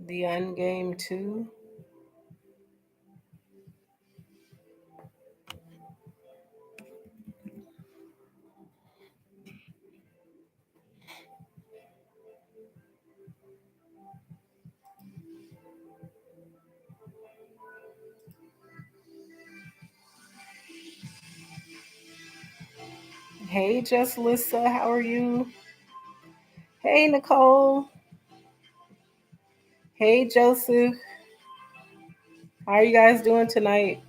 The Ungame 2. Hey, Just Lissa, how are you? Hey, Nicole. Hey, Joseph. How are you guys doing tonight?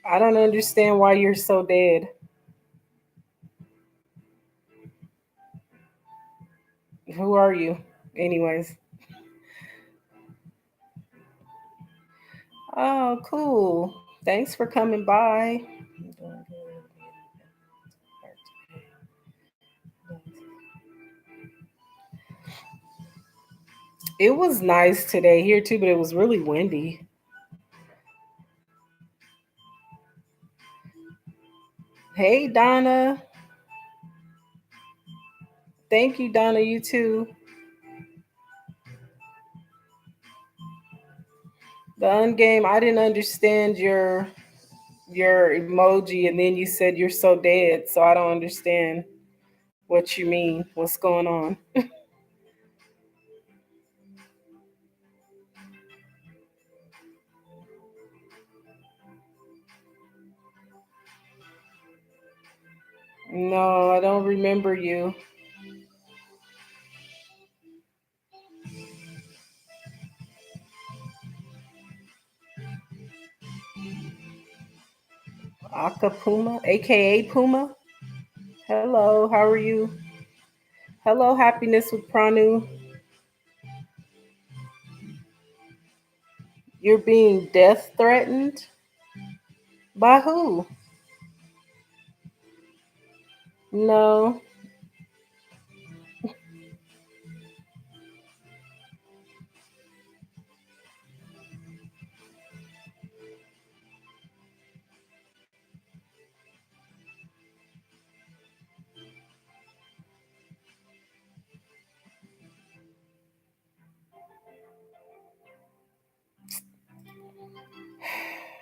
I don't understand why you're so dead. Who are you? Anyways. Oh, cool. Thanks for coming by. It was nice today here too, but it was really windy. Hey, Donna. Thank you, Donna. You too. The ungame, I didn't understand your emoji, and then you said you're so dead, so I don't understand what you mean. What's going on? No, I don't remember you. Aka Puma, aka Puma. Hello, how are you? Hello, happiness with Pranu. You're being death threatened? By who? No.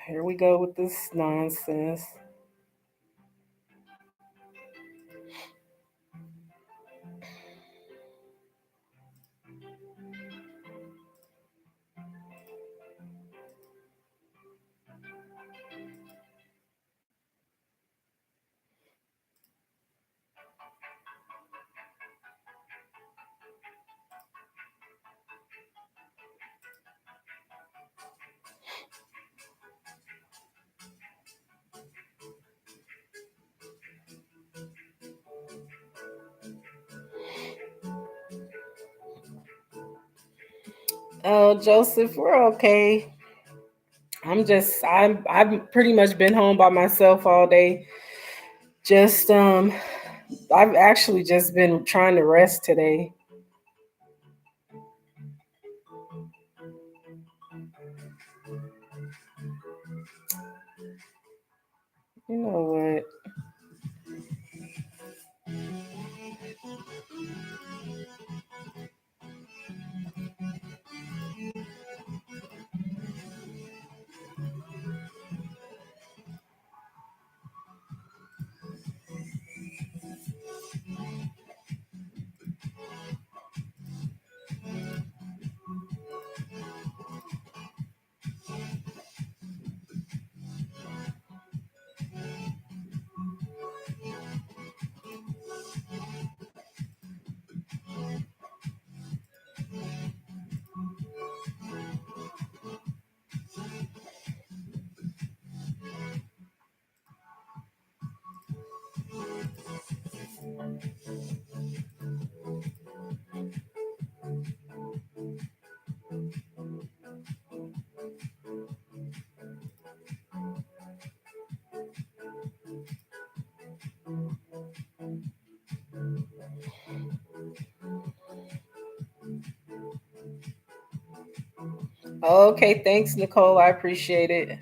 Here we go with this nonsense. Oh, Joseph, we're okay. I've pretty much been home by myself all day. Just I've actually just been trying to rest today. You know what? Okay, thanks, Nicole. I appreciate it.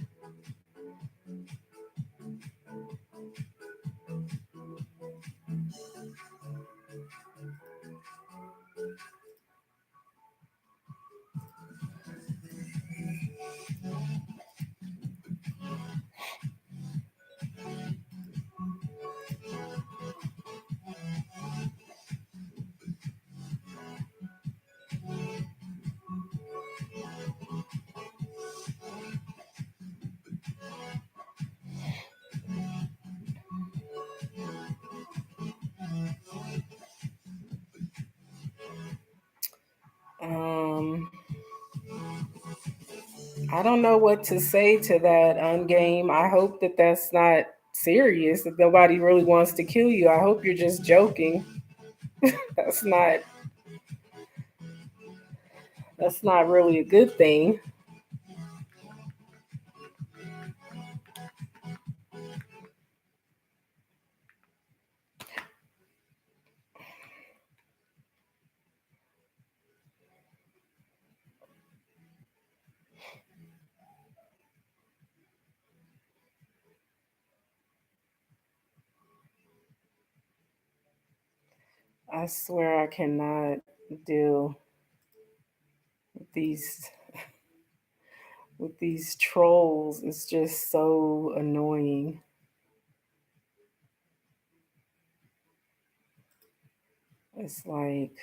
Um, I don't know what to say to that Ungame. I hope that that's not serious, that nobody really wants to kill you. I hope you're just joking. That's not that's not really a good thing. I swear I cannot deal with these trolls. It's just so annoying. It's like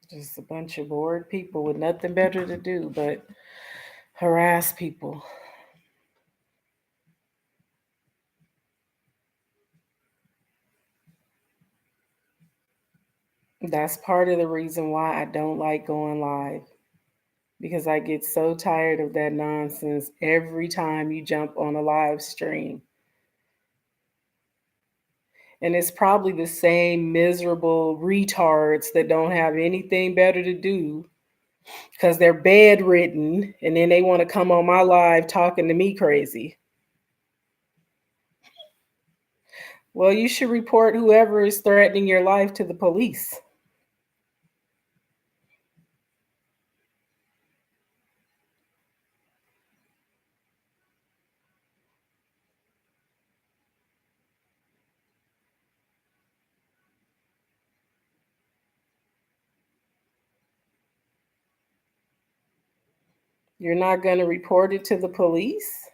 just a bunch of bored people with nothing better to do but harass people. That's part of the reason why I don't like going live, because I get so tired of that nonsense every time you jump on a live stream. And it's probably the same miserable retards that don't have anything better to do because they're bedridden and then they want to come on my live talking to me crazy. Well, you should report whoever is threatening your life to the police. You're not going to report it to the police?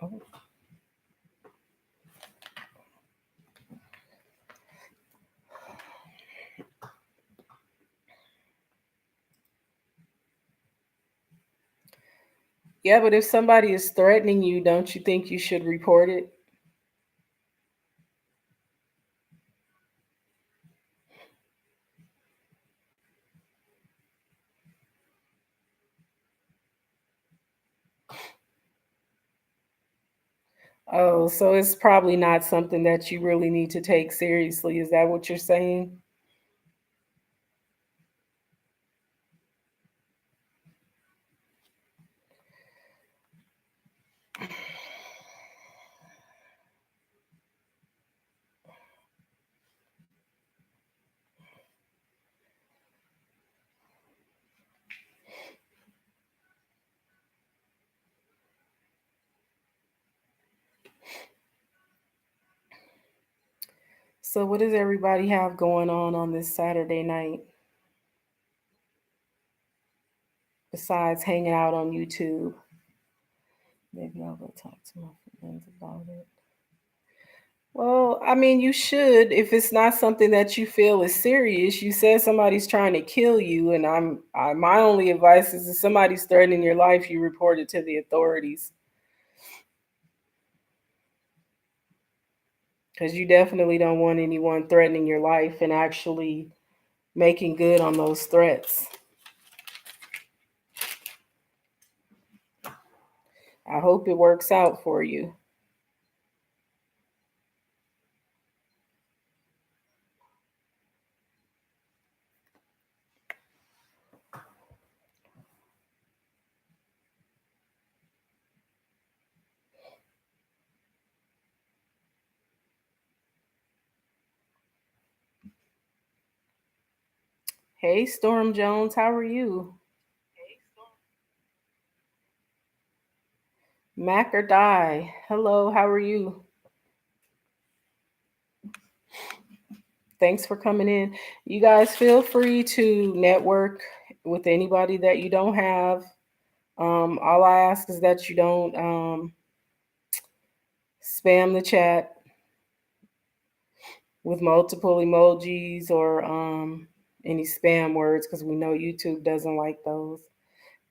Oh. Yeah, but if somebody is threatening you, don't you think you should report it? Oh, so it's probably not something that you really need to take seriously. Is that what you're saying? So, what does everybody have going on this Saturday night besides hanging out on YouTube? Maybe I'll go talk to my friends about it. Well, I mean, you should if it's not something that you feel is serious. You said somebody's trying to kill you, and my only advice is if somebody's threatening your life, you report it to the authorities because you definitely don't want anyone threatening your life and actually making good on those threats. I hope it works out for you. Hey, Storm Jones, how are you? Mac or Die. Hello, how are you? Thanks for coming in. You guys feel free to network with anybody that you don't have. All I ask is that you don't spam the chat with multiple emojis or any spam words because we know YouTube doesn't like those.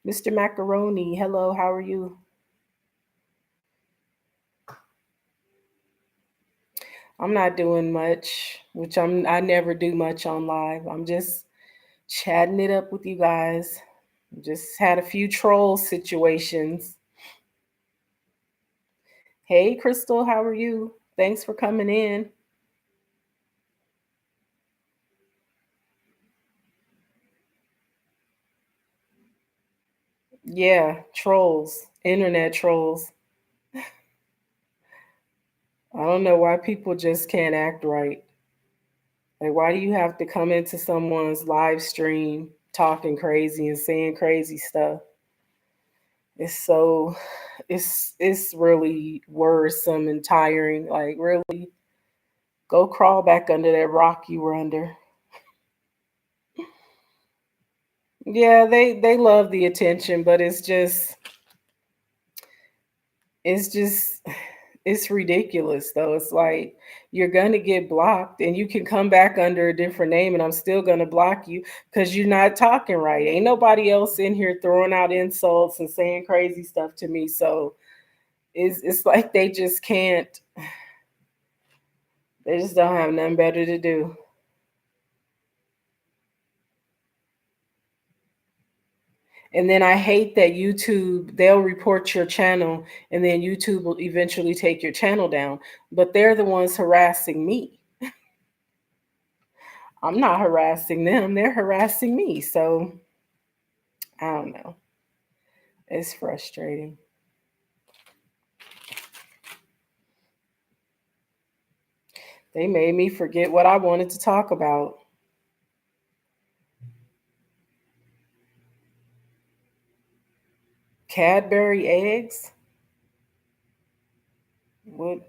Mr. Macaroni, hello, how are you? I'm not doing much, which I never do much on live. I'm just chatting it up with you guys. Just had a few troll situations. Hey, Crystal, how are you? Thanks for coming in. Yeah, trolls, internet trolls. I don't know why people just can't act right. Like, why do you have to come into someone's live stream talking crazy and saying crazy stuff? It's so, it's really worrisome and tiring. Like, really, go crawl back under that rock you were under. Yeah, they love the attention, but it's just it's ridiculous though. It's like you're gonna get blocked and you can come back under a different name and I'm still gonna block you because you're not talking right. Ain't nobody else in here throwing out insults and saying crazy stuff to me. So it's like they just can't, they just don't have nothing better to do. And then I hate that YouTube, they'll report your channel and then YouTube will eventually take your channel down. But they're the ones harassing me. I'm not harassing them, they're harassing me. So I don't know. It's frustrating. They made me forget what I wanted to talk about. Cadbury eggs? What?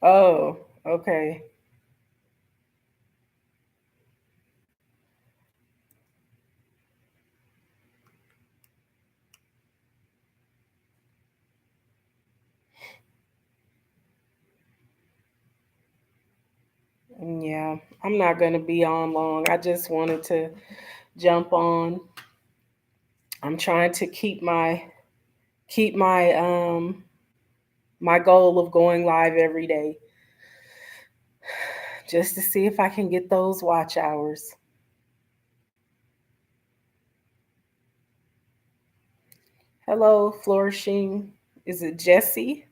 Oh, okay. Yeah, I'm not going to be on long. I just wanted to jump on. I'm trying to keep my my goal of going live every day just to see if I can get those watch hours. Hello, flourishing. Is it Jesse?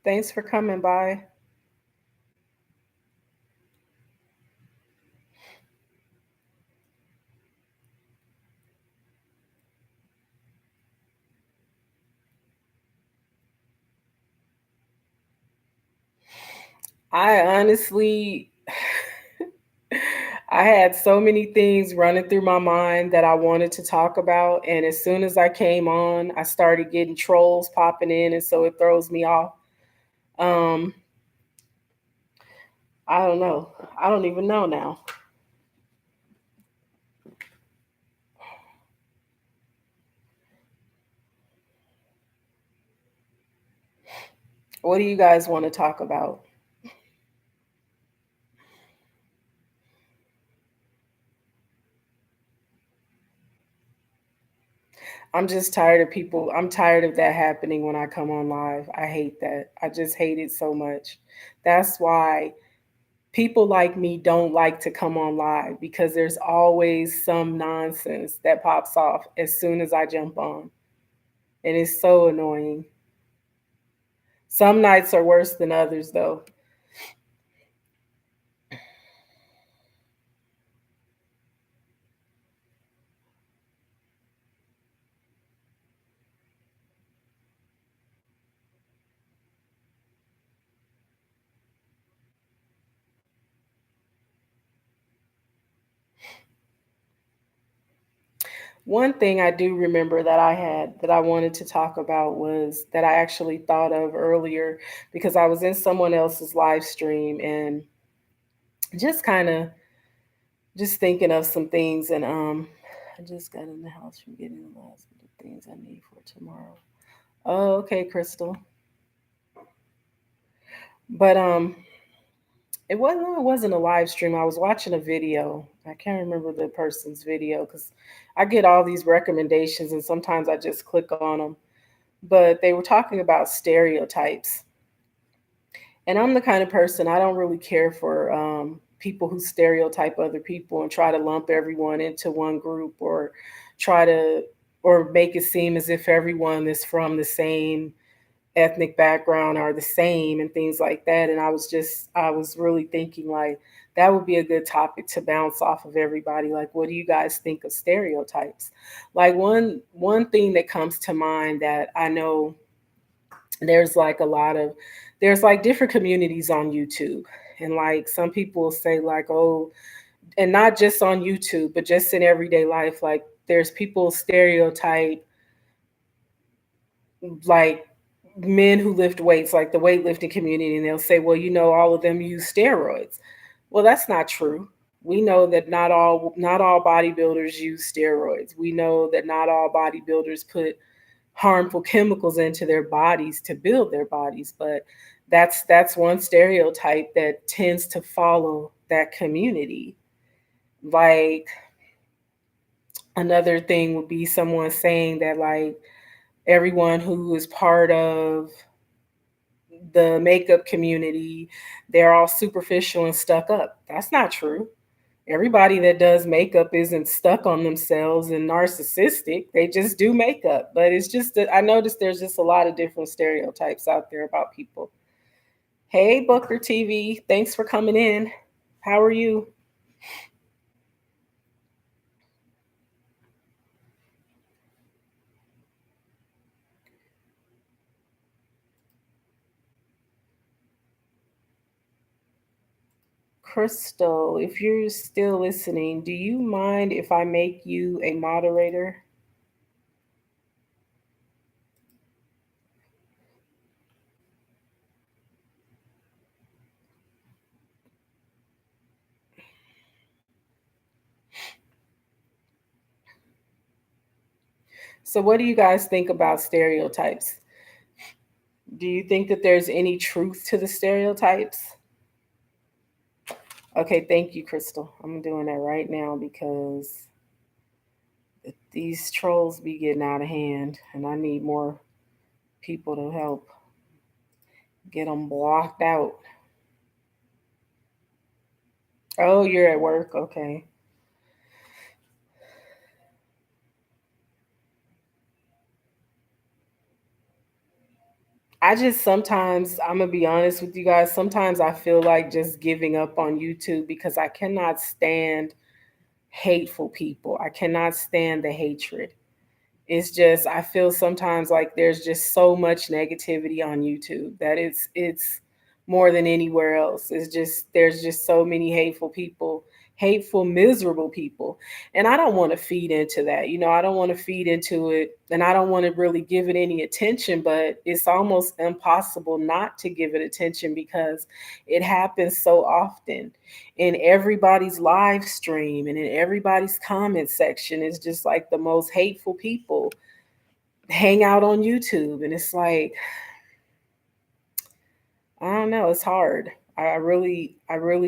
Thanks for coming by. I honestly, I had so many things running through my mind that I wanted to talk about. And as soon as I came on, I started getting trolls popping in. And so it throws me off. Um, I don't know. I don't even know now. What do you guys want to talk about? I'm just tired of people. I'm tired of that happening when I come on live. I hate that. I just hate it so much. That's why people like me don't like to come on live because there's always some nonsense that pops off as soon as I jump on. And it's so annoying. Some nights are worse than others, though. One thing I do remember that I had that I wanted to talk about was that I actually thought of earlier because I was in someone else's live stream and just kind of just thinking of some things and I just got in the house from getting the last of the things I need for tomorrow. Oh, okay, Crystal. But it wasn't a live stream. I was watching a video. I can't remember the person's video because I get all these recommendations and sometimes I just click on them. But they were talking about stereotypes. And I'm the kind of person I don't really care for people who stereotype other people and try to lump everyone into one group or try to or make it seem as if everyone is from the same ethnic background are the same and things like that. And I was really thinking like that would be a good topic to bounce off of everybody. Like, what do you guys think of stereotypes? Like one thing that comes to mind that I know there's like a lot of there's like different communities on YouTube. And like some people say like, oh, and not just on YouTube, but just in everyday life, like there's people stereotype like men who lift weights, like the weightlifting community, and they'll say, well, all of them use steroids. Well, that's not true. We know that not all bodybuilders use steroids. We know that not all bodybuilders put harmful chemicals into their bodies to build their bodies, but that's one stereotype that tends to follow that community. Like another thing would be someone saying that like everyone who is part of the makeup community, they're all superficial and stuck up. That's not true. Everybody that does makeup isn't stuck on themselves and narcissistic. They just do makeup. But it's just that I noticed there's just a lot of different stereotypes out there about people. Hey, Booker TV, thanks for coming in. How are you? Crystal, if you're still listening, do you mind if I make you a moderator? So, what do you guys think about stereotypes? Do you think that there's any truth to the stereotypes? Okay, thank you, Crystal. I'm doing that right now because these trolls be getting out of hand and I need more people to help get them blocked out. Oh, you're at work. Okay. I just sometimes, I'm going to be honest with you guys, sometimes I feel like just giving up on YouTube because I cannot stand hateful people. I cannot stand the hatred. It's just I feel sometimes like there's just so much negativity on YouTube that it's more than anywhere else. It's just there's just so many hateful people hateful, miserable people. And I don't want to feed into that. I don't want to feed into it, and I don't want to really give it any attention, but it's almost impossible not to give it attention because it happens so often in everybody's live stream and in everybody's comment section. Is just like the most hateful people hang out on YouTube. And it's like, I don't know, it's hard. I really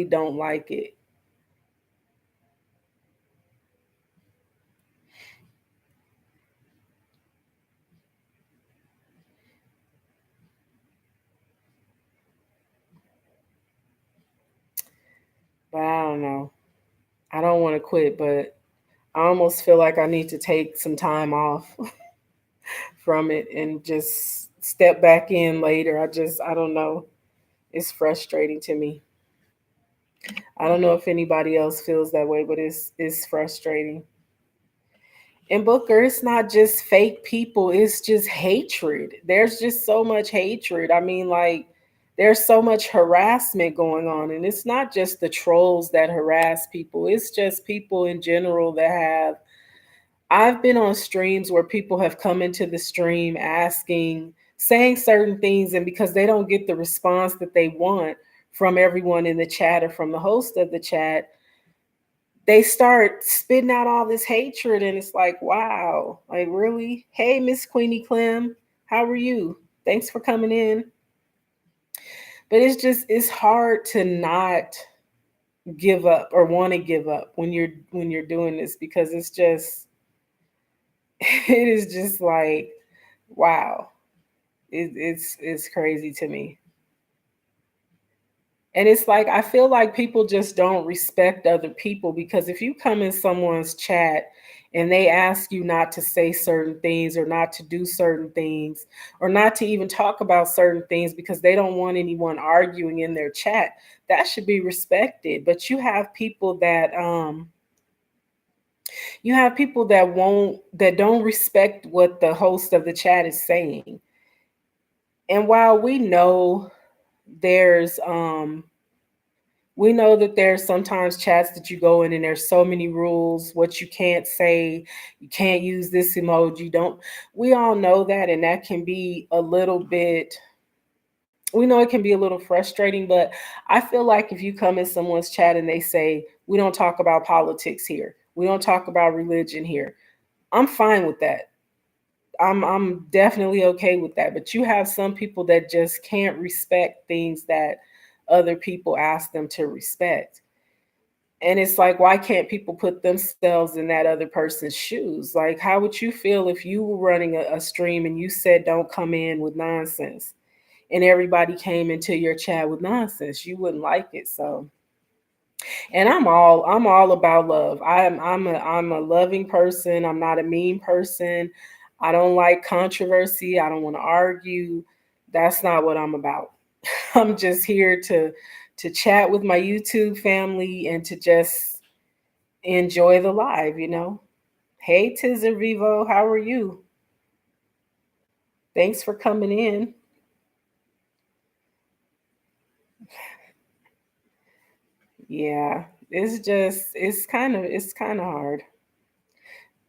don't like it. But I don't know. I don't want to quit, but I almost feel like I need to take some time off from it and just step back in later. I don't know. It's frustrating to me. I don't know if anybody else feels that way, but it's frustrating. And Booker, it's not just fake people, it's just hatred. There's just so much hatred. I mean, like, there's so much harassment going on. And it's not just the trolls that harass people, it's just people in general that have. I've been on streams where people have come into the stream asking, saying certain things, and because they don't get the response that they want from everyone in the chat or from the host of the chat, they start spitting out all this hatred. And it's like, wow, like, really? Hey, Miss Queenie Clem, how are you? Thanks for coming in. But it's hard to not give up or want to give up when you're doing this, because it's just it is just like, wow, it's crazy to me. And it's like, I feel like people just don't respect other people, because if you come in someone's chat and they ask you not to say certain things or not to do certain things or not to even talk about certain things because they don't want anyone arguing in their chat, that should be respected. But you have people that don't respect what the host of the chat is saying. And while there's we know that there's sometimes chats that you go in and there's so many rules, what you can't say, you can't use this emoji, don't. We all know that, and that can be a little bit, we know it can be a little frustrating. But I feel like if you come in someone's chat and they say, we don't talk about politics here, we don't talk about religion here, I'm fine with that. I'm definitely okay with that. But you have some people that just can't respect things that other people ask them to respect. And it's like, why can't people put themselves in that other person's shoes? Like, how would you feel if you were running a stream and you said, don't come in with nonsense, and everybody came into your chat with nonsense? You wouldn't like it. So, and I'm all about love. I'm a loving person. I'm not a mean person. I don't like controversy. I don't want to argue. That's not what I'm about. I'm just here to chat with my YouTube family and to just enjoy the live. Hey, Tizer Vivo, how are you? Thanks for coming in. Yeah, it's kind of hard.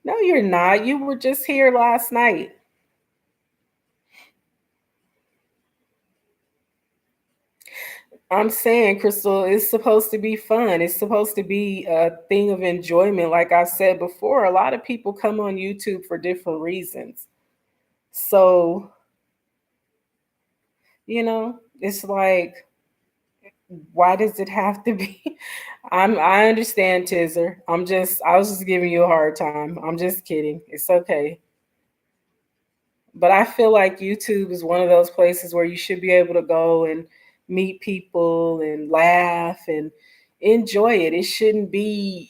No, you're not. You were just here last night. I'm saying, Crystal, it's supposed to be fun. It's supposed to be a thing of enjoyment. Like I said before, a lot of people come on YouTube for different reasons. So, it's like, why does it have to be? I understand, Tizer. I was just giving you a hard time. I'm just kidding. It's okay. But I feel like YouTube is one of those places where you should be able to go and meet people and laugh and enjoy it. It shouldn't be,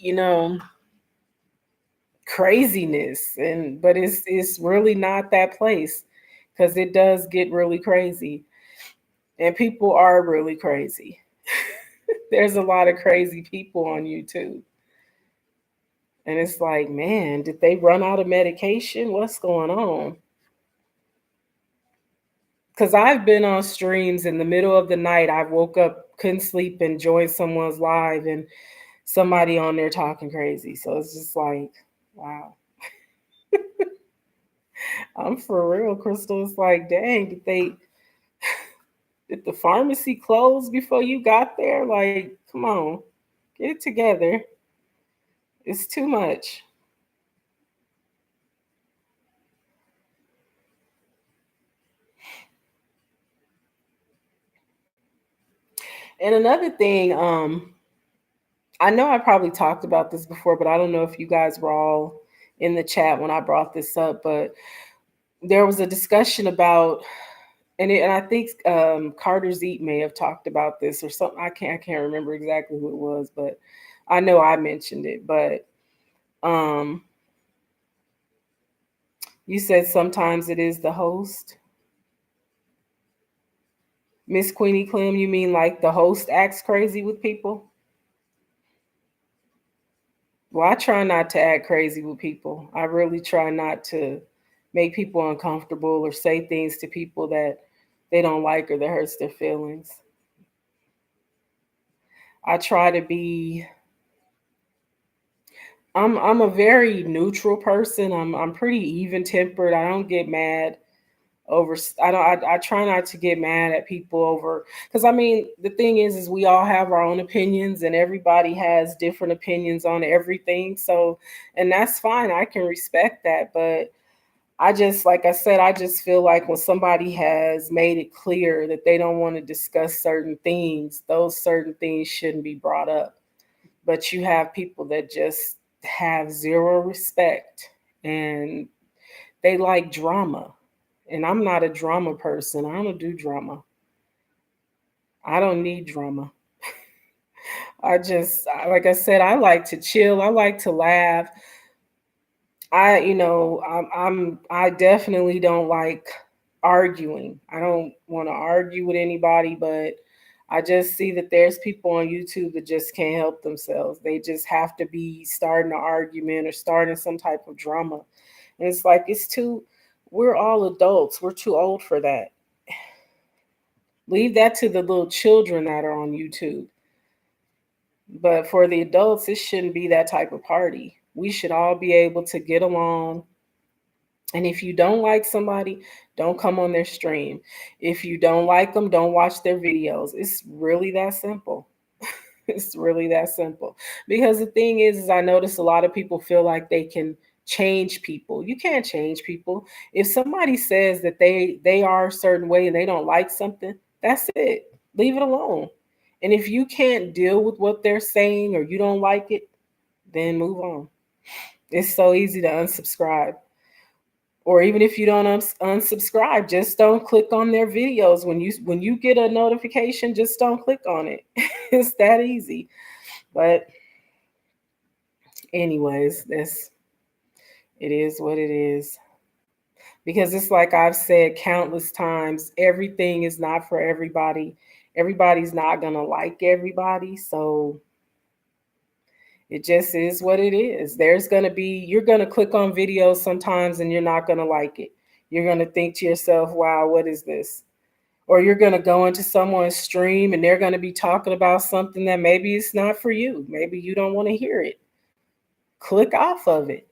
craziness. But it's really not that place, because it does get really crazy and people are really crazy. There's a lot of crazy people on YouTube. And it's like, man, did they run out of medication? What's going on? Because I've been on streams in the middle of the night. I woke up, couldn't sleep, and joined someone's live. And somebody on there talking crazy. So it's just like, wow. I'm for real, Crystal. It's like, dang, did the pharmacy close before you got there? Like, come on, get it together. It's too much. And another thing, I know I probably talked about this before, but I don't know if you guys were all in the chat when I brought this up, but there was a discussion about, and I think Carter Zeet may have talked about this or something. I can't remember exactly who it was, but I know I mentioned it. But um, you said sometimes it is the host, Miss Queenie Clem. You mean like the host acts crazy with people? Well, I try not to act crazy with people. I really try not to make people uncomfortable or say things to people that they don't like or that hurts their feelings. I try to be I'm a very neutral person. I'm pretty even tempered. I don't get mad over I don't I try not to get mad at people over, because I mean the thing is we all have our own opinions and everybody has different opinions on everything. So, and that's fine. I can respect that, but I just, like I said, I just feel like when somebody has made it clear that they don't want to discuss certain things, those certain things shouldn't be brought up. But you have people that just have zero respect and they like drama. And I'm not a drama person. I don't do drama. I don't need drama. Like I said, I like to chill. I like to laugh. I definitely don't like arguing. I don't want to argue with anybody, but I just see that there's people on YouTube that just can't help themselves. They just have to be starting an argument or starting some type of drama. And it's like, we're all adults. We're too old for that. Leave that to the little children that are on YouTube. But for the adults, it shouldn't be that type of party. We should all be able to get along. And if you don't like somebody, don't come on their stream. If you don't like them, don't watch their videos. It's really that simple. It's really that simple. Because the thing is I notice a lot of people feel like they can change people. You can't change people. If somebody says that they are a certain way and they don't like something, that's it. Leave it alone. And if you can't deal with what they're saying or you don't like it, then move on. It's so easy to unsubscribe. Or even if you don't unsubscribe, just don't click on their videos. When you get a notification, just don't click on it. It's that easy. But anyways, this it is what it is. Because it's like I've said countless times, everything is not for everybody. Everybody's not gonna like everybody. So it just is what it is. You're gonna click on videos sometimes and you're not gonna like it. You're gonna think to yourself, wow, what is this? Or you're going to go into someone's stream and they're going to be talking about something that maybe it's not for you. Maybe you don't want to hear it. Click off of it.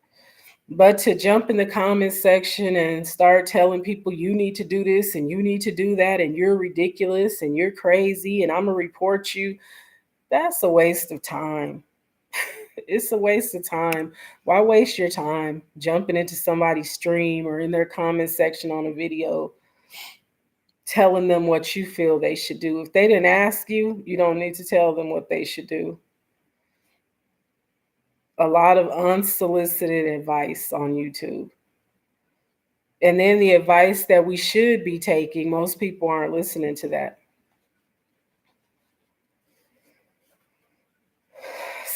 But to jump in the comments section and start telling people you need to do this and you need to do that and you're ridiculous and you're crazy and I'm going to report you, that's a waste of time. It's a waste of time. Why waste your time jumping into somebody's stream or in their comment section on a video telling them what you feel they should do? If they didn't ask you, you don't need to tell them what they should do. A lot of unsolicited advice on YouTube. And then the advice that we should be taking, most people aren't listening to that.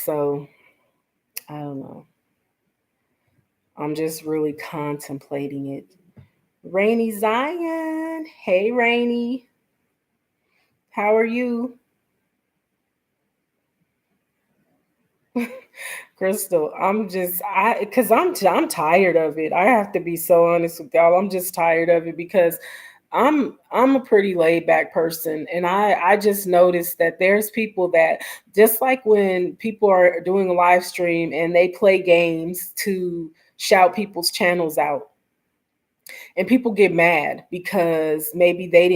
So, I don't know. I'm just really contemplating it. Rainy Zion. Hey, Rainy. How are you? Crystal, because I'm tired of it. I have to be so honest with y'all. I'm just tired of it because I'm a pretty laid back person, and I just noticed that there's people that, just like when people are doing a live stream and they play games to shout people's channels out, and people get mad because maybe they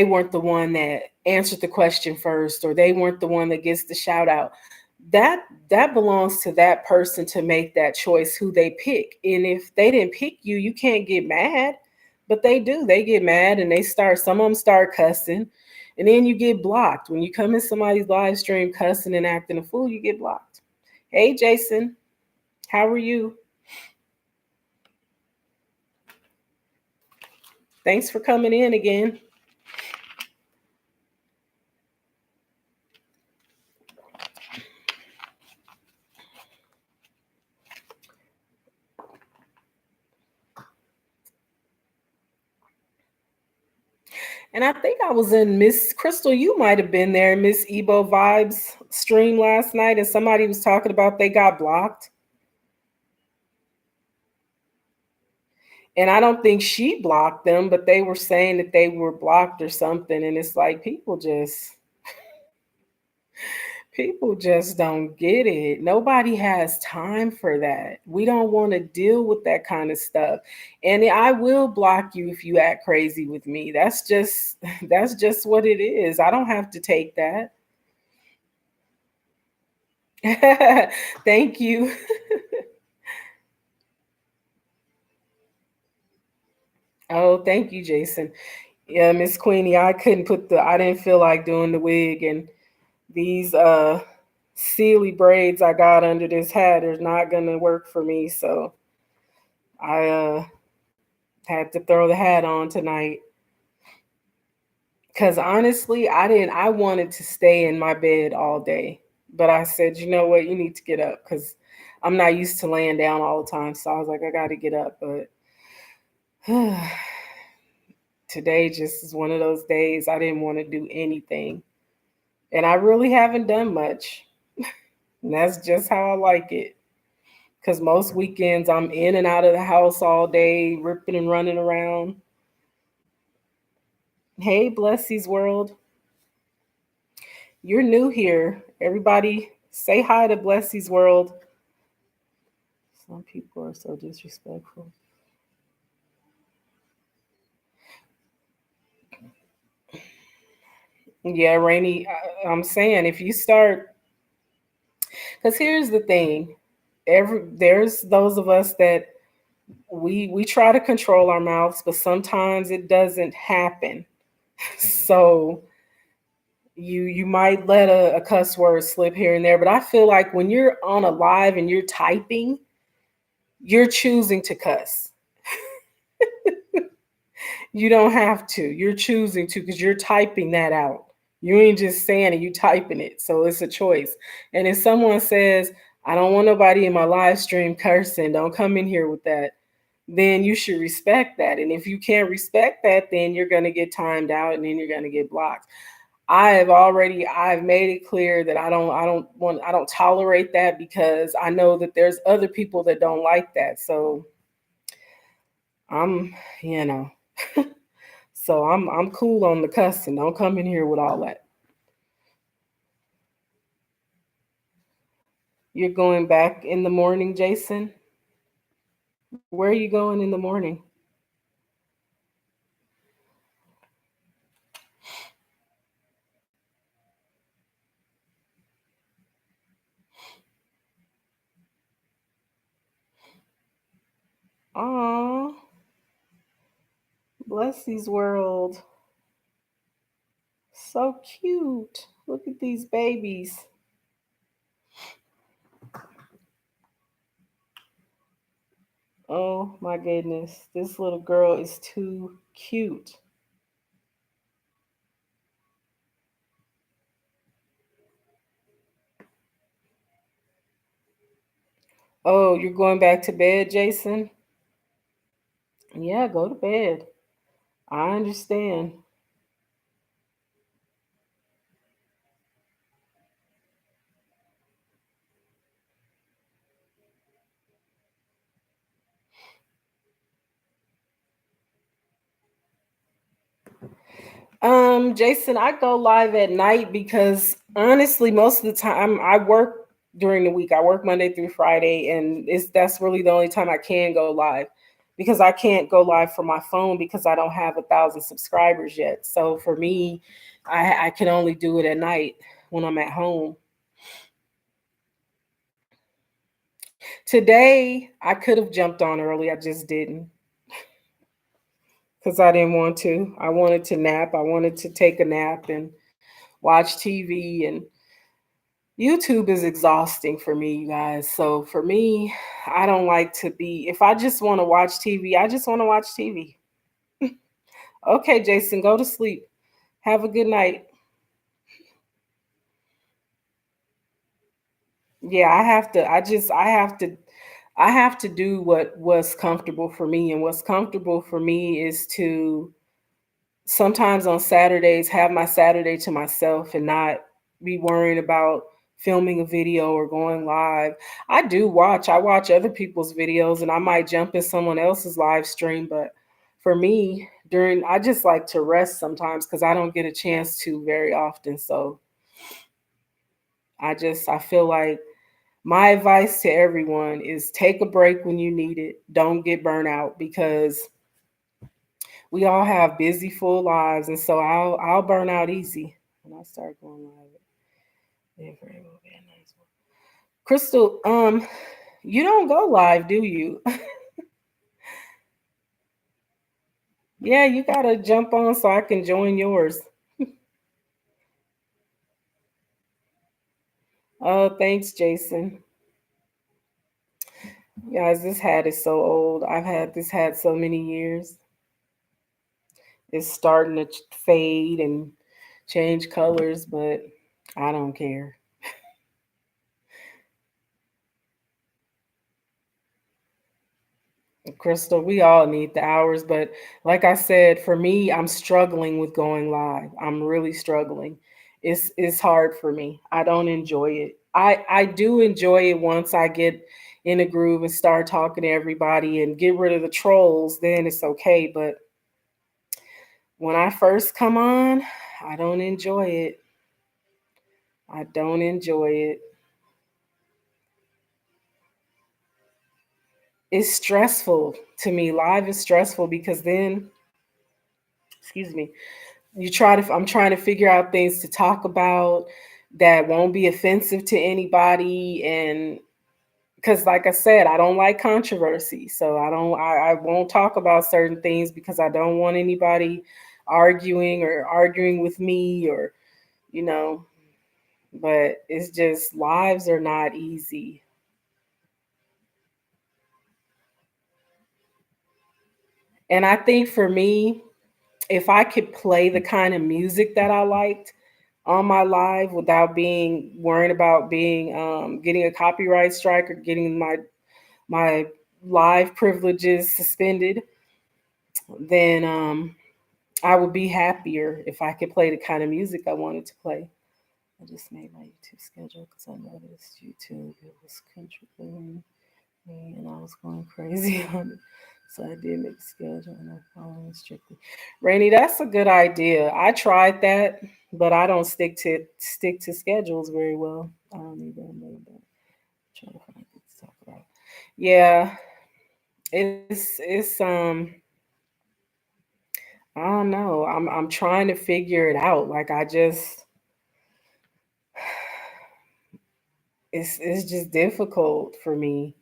weren't the one that answered the question first, or they weren't the one that gets the shout out. That belongs to that person to make that choice who they pick. And if they didn't pick you, you can't get mad. But they do. They get mad and they start, some of them start cussing. And then you get blocked. When you come in somebody's live stream cussing and acting a fool, you get blocked. Hey Jason, how are you? Thanks for coming in again. And I think I was in Miss Crystal. You might have been there, Miss Ebo Vibes stream last night, and somebody was talking about they got blocked. And I don't think she blocked them, but they were saying that they were blocked or something. And it's like people just don't get it. Nobody has time for that. We don't want to deal with that kind of stuff. And I will block you if you act crazy with me. That's just what it is. I don't have to take that. Thank you. Oh, thank you, Jason. Yeah, Miss Queenie, I didn't feel like doing the wig, and these Sealy braids I got under this hat are not gonna work for me, so I had to throw the hat on tonight. Cause honestly, I wanted to stay in my bed all day. But I said, you know what, you need to get up because I'm not used to laying down all the time. So I was like, I gotta get up. But today just is one of those days I didn't want to do anything. And I really haven't done much. And that's just how I like it. Because most weekends I'm in and out of the house all day, ripping and running around. Hey, Blessie's World. You're new here. Everybody say hi to Blessie's World. Some people are so disrespectful. Yeah, Rainy, I'm saying if you start, because here's the thing, there's those of us that we try to control our mouths, but sometimes it doesn't happen. So you might let a cuss word slip here and there, but I feel like when you're on a live and you're typing, you're choosing to cuss. You don't have to. You're choosing to because you're typing that out. You ain't just saying it, you typing it. So it's a choice. And if someone says, I don't want nobody in my live stream cursing, don't come in here with that, then you should respect that. And if you can't respect that, then you're gonna get timed out and then you're gonna get blocked. I've made it clear that I don't tolerate that because I know that there's other people that don't like that. So I'm, you know, so I'm cool on the cussing. Don't come in here with all that. You're going back in the morning, Jason? Where are you going in the morning? Oh, Blessie's World. So cute. Look at these babies. Oh my goodness. This little girl is too cute. Oh, you're going back to bed, Jason? Yeah, go to bed. I understand. Jason, I go live at night because honestly, most of the time I work during the week. I work Monday through Friday, and it's that's really the only time I can go live because I can't go live from my phone because I don't have 1,000 subscribers yet. So for me, I can only do it at night when I'm at home. Today, I could have jumped on early. I just didn't because I didn't want to. I wanted to nap. I wanted to take a nap and watch TV, and YouTube is exhausting for me, you guys. So for me, I don't like to be, if I just want to watch TV, I just want to watch TV. Okay, Jason, go to sleep. Have a good night. Yeah, I have to do what's comfortable for me. And what's comfortable for me is to sometimes on Saturdays have my Saturday to myself and not be worrying about filming a video or going live. I watch other people's videos and I might jump in someone else's live stream, but for me, during I just like to rest sometimes cuz I don't get a chance to very often. So I feel like my advice to everyone is take a break when you need it. Don't get burnt out because we all have busy, full lives, and so I'll burn out easy when I start going live. Yeah, very well, very nice one. Crystal, you don't go live, do you? Yeah, you gotta jump on so I can join yours. Oh, thanks, Jason. Guys, this hat is so old. I've had this hat so many years. It's starting to fade and change colors, but I don't care. Crystal, we all need the hours, but like I said, for me, I'm struggling with going live. I'm really struggling. It's hard for me. I don't enjoy it. I do enjoy it once I get in a groove and start talking to everybody and get rid of the trolls, then it's okay. But when I first come on, I don't enjoy it. I don't enjoy it. It's stressful to me. Live is stressful because then, excuse me, I'm trying to figure out things to talk about that won't be offensive to anybody, and because like I said, I don't like controversy, so I won't talk about certain things because I don't want anybody arguing with me, or you know. But it's just lives are not easy. And I think for me, if I could play the kind of music that I liked on my live without being worrying about being getting a copyright strike or getting my live privileges suspended, then I would be happier if I could play the kind of music I wanted to play. I just made my YouTube schedule because I noticed YouTube it was contributing me and I was going crazy on it. So I did make a schedule and I'm following strictly. Rainy, that's a good idea. I tried that, but I don't stick to schedules very well. I don't even know that. Trying to find things to talk about. Yeah, it's I don't know. I'm trying to figure it out. Like I just it's just difficult for me.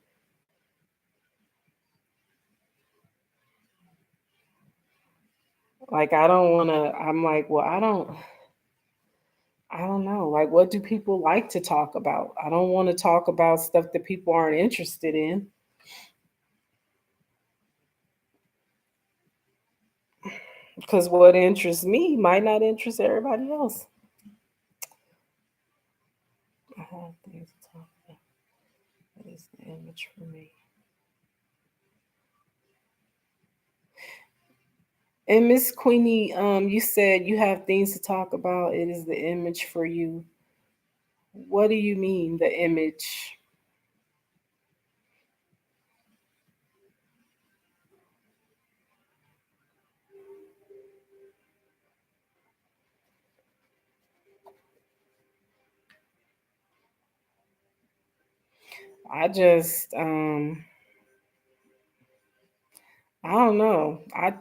Like I don't want to I'm like, well, I don't know. Like, what do people like to talk about? I don't want to talk about stuff that people aren't interested in because what interests me might not interest everybody else. I have things to talk about. That is the image for me. And Miss Queenie, you said you have things to talk about. It is the image for you. What do you mean, the image? I just I don't know. I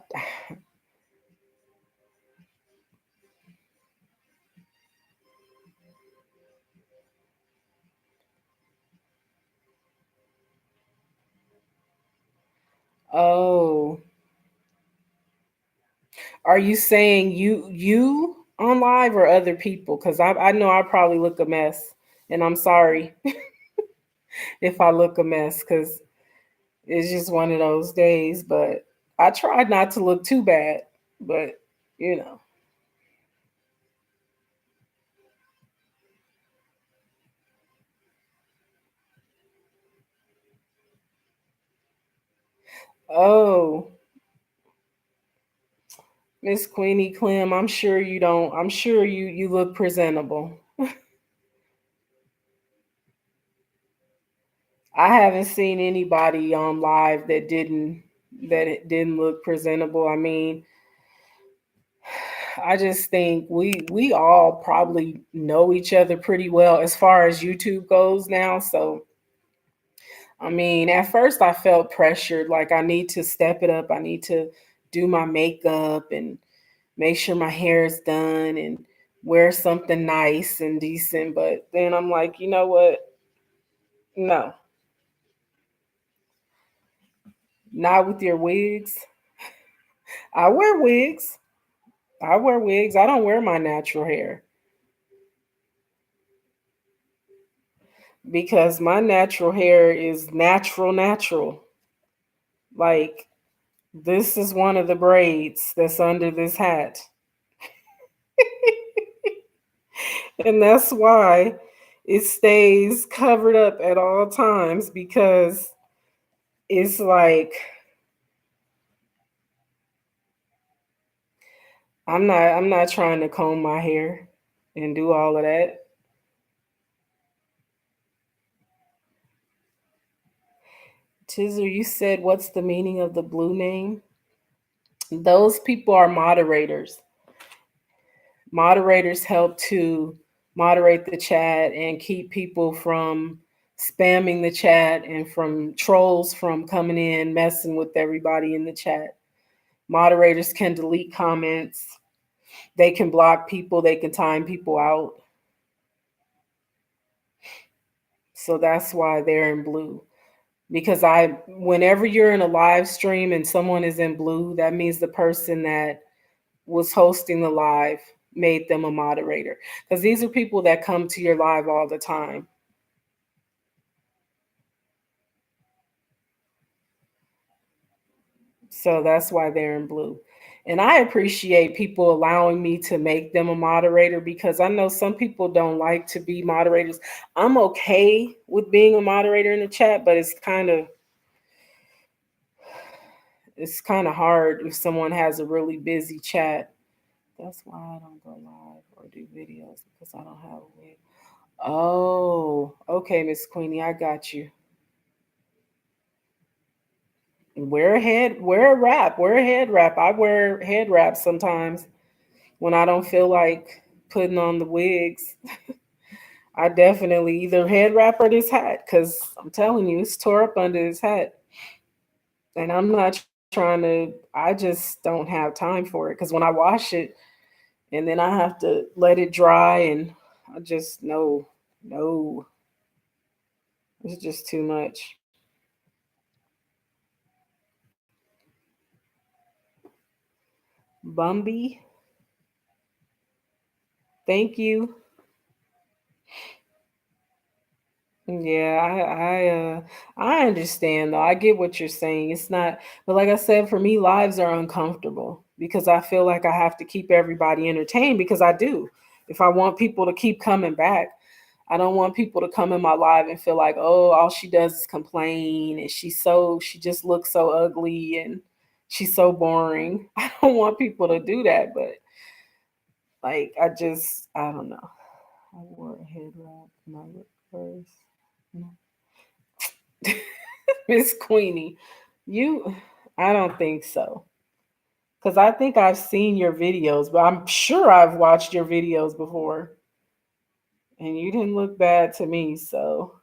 oh, are you saying you on live or other people? Because I know I probably look a mess, and I'm sorry if I look a mess because it's just one of those days. But I tried not to look too bad, but you know. Oh, Miss Queenie Clem, I'm sure you don't. I'm sure you look presentable. I haven't seen anybody on live that it didn't look presentable. I mean, I just think we all probably know each other pretty well as far as YouTube goes now. So I mean, at first I felt pressured, like I need to step it up. I need to do my makeup and make sure my hair is done and wear something nice and decent. But then I'm like, you know what? No, not with your wigs. I wear wigs. I wear wigs. I don't wear my natural hair because my natural hair is natural, natural. Like, this is one of the braids that's under this hat. And that's why it stays covered up at all times because it's like I'm not trying to comb my hair and do all of that. Tizer, you said what's the meaning of the blue name? Those people are moderators. Moderators help to moderate the chat and keep people from spamming the chat and from trolls from coming in messing with everybody in the chat. Moderators can delete comments, they can block people, they can time people out. So that's why they're in blue. Because whenever you're in a live stream and someone is in blue, that means the person that was hosting the live made them a moderator. Because these are people that come to your live all the time. So that's why they're in blue. And I appreciate people allowing me to make them a moderator because I know some people don't like to be moderators. I'm okay with being a moderator in the chat, but it's kind of hard if someone has a really busy chat. That's why I don't go live or do videos because I don't have a wig. Oh, okay, Miss Queenie, I got you. Wear a head wrap. I wear head wraps sometimes when I don't feel like putting on the wigs. I definitely either head wrap or this hat because I'm telling you, it's tore up under this hat. And I'm not trying to, I just don't have time for it because when I wash it and then I have to let it dry and I just, no, no, it's just too much. Bumby, thank you. Yeah, I understand though. I get what you're saying. It's not, but like I said, for me, lives are uncomfortable because I feel like I have to keep everybody entertained because I do. If I want people to keep coming back, I don't want people to come in my live and feel like, oh, all she does is complain and she just looks so ugly and she's so boring. I don't want people to do that, but like I don't know. I wore a head wrap and I look first. Miss Queenie, you, I don't think so. Because I think I've seen your videos, but I'm sure I've watched your videos before. And you didn't look bad to me. So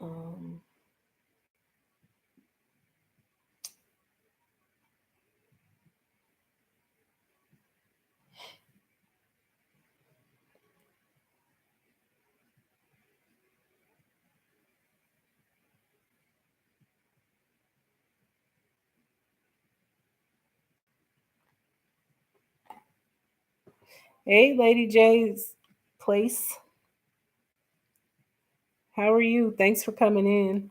Um, hey, Lady J's place. How are you? Thanks for coming in.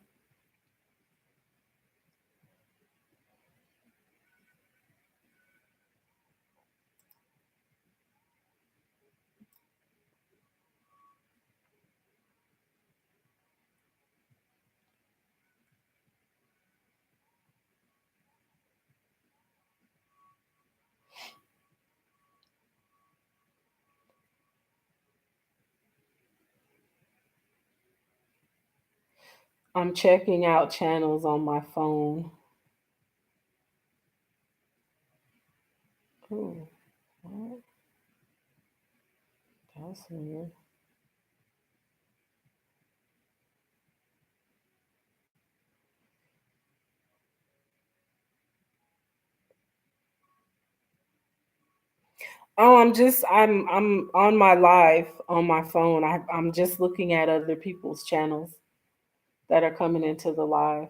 I'm checking out channels on my phone. Ooh, what? That's weird. Oh, I'm on my live on my phone. I'm just looking at other people's channels that are coming into the live.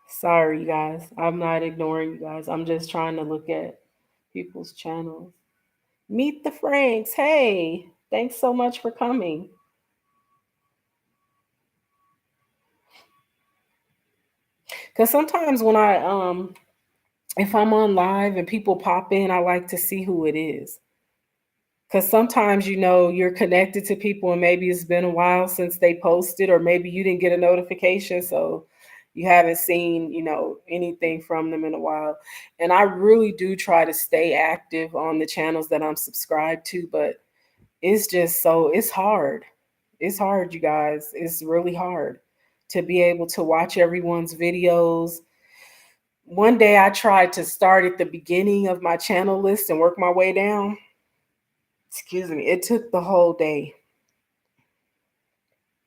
Sorry, you guys. I'm not ignoring you guys. I'm just trying to look at people's channels. Meet the Franks. Hey, thanks so much for coming. Because sometimes when if I'm on live and people pop in, I like to see who it is. Because sometimes, you're connected to people and maybe it's been a while since they posted, or maybe you didn't get a notification. So you haven't seen, anything from them in a while. And I really do try to stay active on the channels that I'm subscribed to, but it's hard. It's hard, you guys. It's really hard to be able to watch everyone's videos. One day I tried to start at the beginning of my channel list and work my way down. Excuse me. It took the whole day.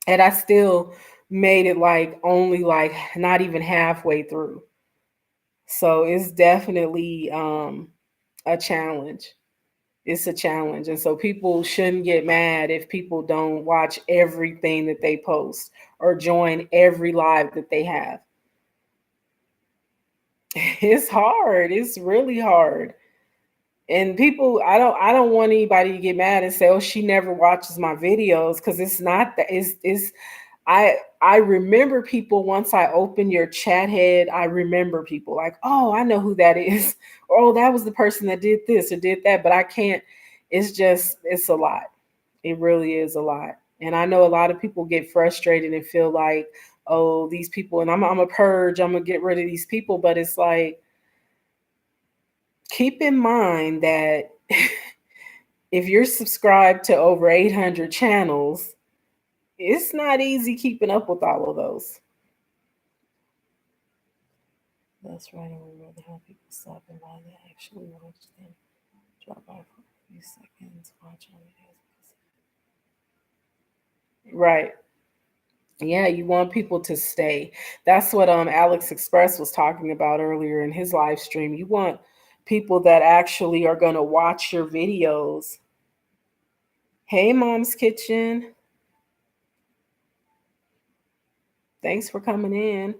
And I still made it like only like not even halfway through. So it's definitely a challenge. It's a challenge. And so people shouldn't get mad if people don't watch everything that they post or join every live that they have. It's hard. It's really hard. And people, I don't want anybody to get mad and say, "Oh, she never watches my videos," because it's not that. It's I remember people once I open your chat head. I remember people like, "Oh, I know who that is," or "Oh, that was the person that did this or did that." But I can't. It's a lot. It really is a lot. And I know a lot of people get frustrated and feel like, "Oh, these people," and I'm a purge. I'm gonna get rid of these people. But it's like, keep in mind that if you're subscribed to over 800 channels, it's not easy keeping up with all of those. That's right. I would rather have people stop and buy that actually watch them drop by for a few seconds, watch on videos. Right. Yeah, you want people to stay. That's what Alex Express was talking about earlier in his live stream. You want people that actually are going to watch your videos. Hey, Mom's Kitchen. Thanks for coming in.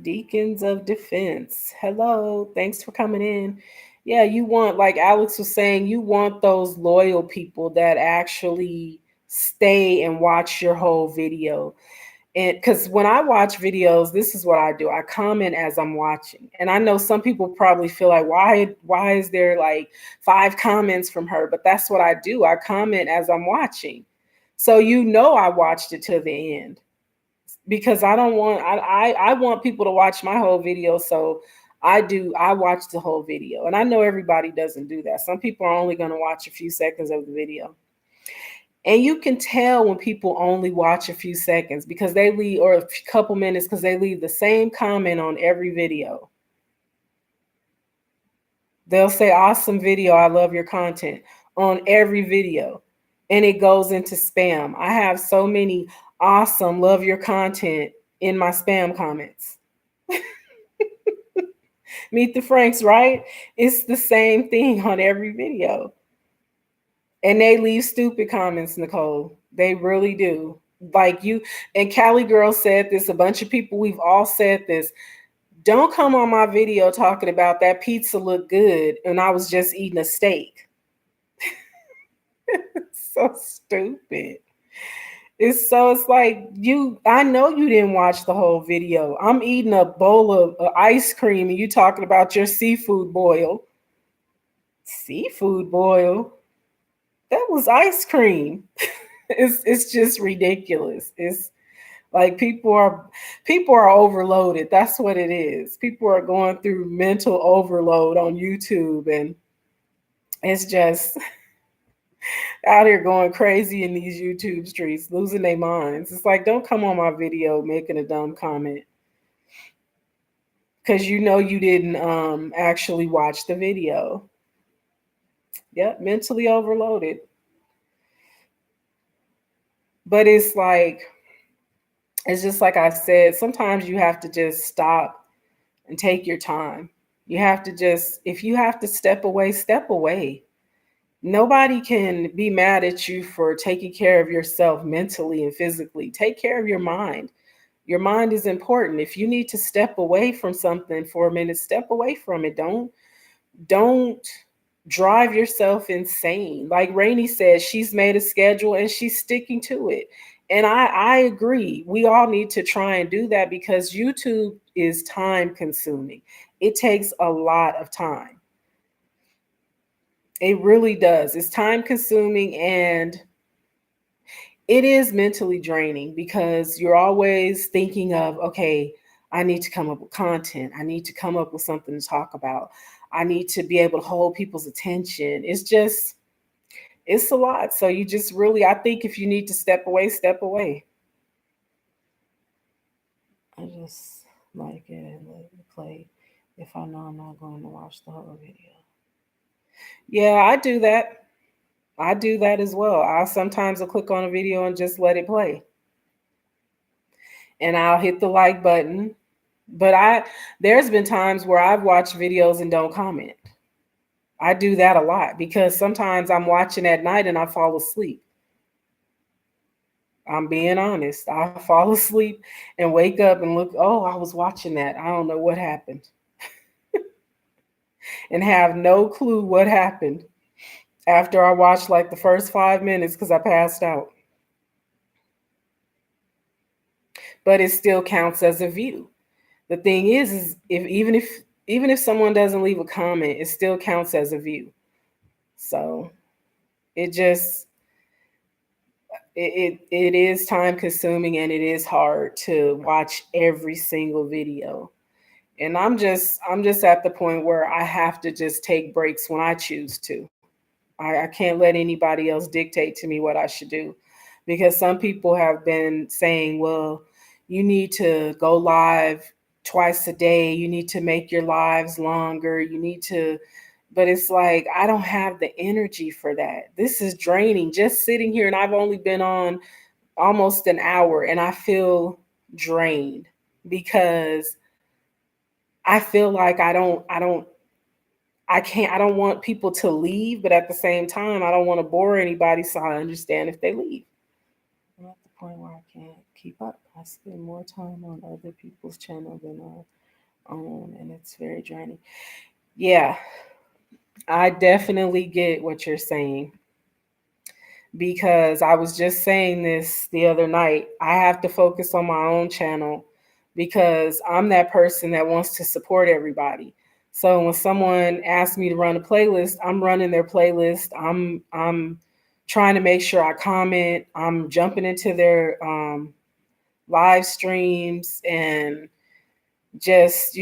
Deacons of Defense. Hello. Thanks for coming in. Yeah, you want, like Alex was saying, you want those loyal people that actually stay and watch your whole video. And because when I watch videos, this is what I do. I comment as I'm watching. And I know some people probably feel like, why is there like 5 comments from her? But that's what I do. I comment as I'm watching. So I watched it to the end, because I don't want I want people to watch my whole video. So I watch the whole video. And I know everybody doesn't do that. Some people are only going to watch a few seconds of the video. And you can tell when people only watch a few seconds because they leave, or a couple minutes, because they leave the same comment on every video. They'll say, awesome video, I love your content on every video. And it goes into spam. I have so many awesome, love your content in my spam comments. Meet the Franks, right? It's the same thing on every video. And they leave stupid comments, Nicole. They really do. Like you and Cali Girl said this, a bunch of people, we've all said this. Don't come on my video talking about that pizza looked good and I was just eating a steak. So stupid. It's like I know you didn't watch the whole video. I'm eating a bowl of ice cream and you talking about your seafood boil. Seafood boil? That was ice cream. It's just ridiculous. It's like people are overloaded. That's what it is. People are going through mental overload on YouTube, and it's just out here going crazy in these YouTube streets, losing their minds. It's like, don't come on my video making a dumb comment because you know you didn't actually watch the video. Yep, mentally overloaded. But it's just like I said, sometimes you have to just stop and take your time. You have to just, if you have to step away, step away. Nobody can be mad at you for taking care of yourself mentally and physically. Take care of your mind. Your mind is important. If you need to step away from something for a minute, step away from it. Don't drive yourself insane. Like Rainey said, she's made a schedule and she's sticking to it. And I agree. We all need to try and do that because YouTube is time consuming. It takes a lot of time. It really does. It's time consuming and it is mentally draining because you're always thinking of, okay, I need to come up with content. I need to come up with something to talk about. I need to be able to hold people's attention. It's a lot. So you just really, I think if you need to step away, step away. I just like it and let it play if I know I'm not going to watch the whole video. Yeah, I do that. I do that as well. I sometimes will click on a video and just let it play. And I'll hit the like button. But there's been times where I've watched videos and don't comment. I do that a lot because sometimes I'm watching at night and I fall asleep. I'm being honest. I fall asleep and wake up and look, oh, I was watching that. I don't know what happened. And have no clue what happened after I watched like the first 5 minutes because I passed out. But it still counts as a view. The thing is if even if someone doesn't leave a comment, it still counts as a view. So it just it is time consuming and it is hard to watch every single video. And I'm just at the point where I have to just take breaks when I choose to. I can't let anybody else dictate to me what I should do because some people have been saying, well, you need to go live twice a day. You need to make your lives longer. But it's like, I don't have the energy for that. This is draining just sitting here. And I've only been on almost an hour and I feel drained because I feel like I don't want people to leave, but at the same time, I don't want to bore anybody, so I understand if they leave. I'm at the point where I can't keep up. I spend more time on other people's channel than I own, and it's very draining. Yeah, I definitely get what you're saying because I was just saying this the other night. I have to focus on my own channel because I'm that person that wants to support everybody. So when someone asks me to run a playlist, I'm running their playlist. I'm trying to make sure I comment. I'm jumping into their live streams and just,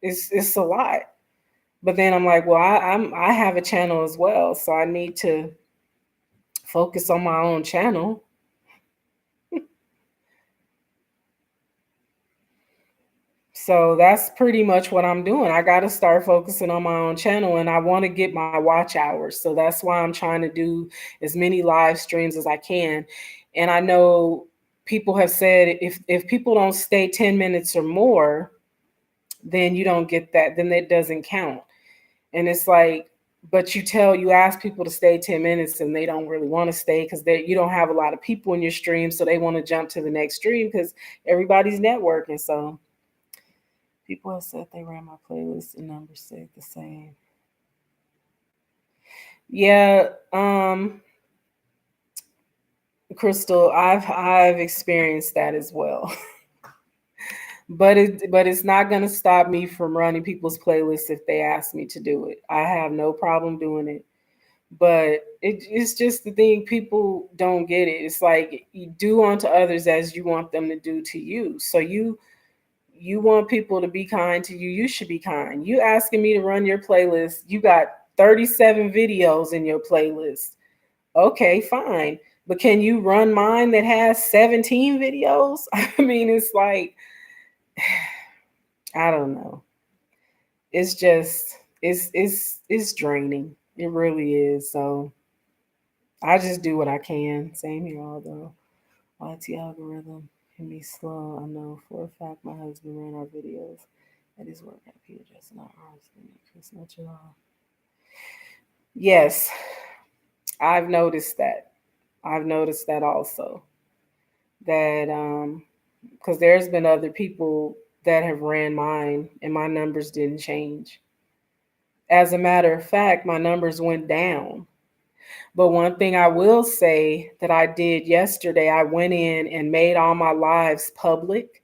it's a lot. But then I'm like, well, I have a channel as well, so I need to focus on my own channel. So that's pretty much what I'm doing. I got to start focusing on my own channel, and I want to get my watch hours. So that's why I'm trying to do as many live streams as I can. And I know people have said if people don't stay 10 minutes or more, then you don't get that, then it doesn't count. And it's like, but you ask people to stay 10 minutes and they don't really want to stay because you don't have a lot of people in your stream. So they want to jump to the next stream because everybody's networking. So people have said they ran my playlist and numbers stayed the same. Yeah, Crystal, I've experienced that as well. But it's not gonna stop me from running people's playlists if they ask me to do it. I have no problem doing it. But it's just the thing, people don't get it. It's like you do unto others as you want them to do to you. So you want people to be kind to you, you should be kind. You asking me to run your playlist, you got 37 videos in your playlist. Okay, fine. But can you run mine that has 17 videos? I mean, it's like, I don't know. It's just it's draining. It really is. So I just do what I can. Same here, although YT algorithm can be slow. I know for a fact my husband ran our videos at his work at PHS and our arms didn't increase much at all. Yes, I've noticed that. I've noticed that also. That because there's been other people that have ran mine and my numbers didn't change. As a matter of fact, my numbers went down. But one thing I will say that I did yesterday, I went in and made all my lives public.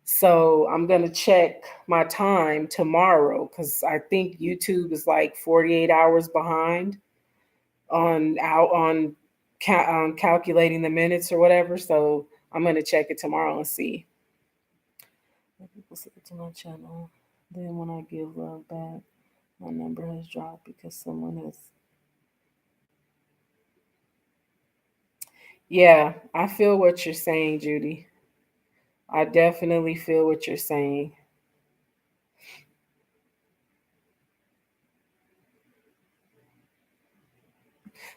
So I'm going to check my time tomorrow because I think YouTube is like 48 hours behind on calculating the minutes or whatever. So I'm going to check it tomorrow and see. People say to my channel. Then when I give love back, my number has dropped because someone has. Yeah, I feel what you're saying, Judy. I definitely feel what you're saying.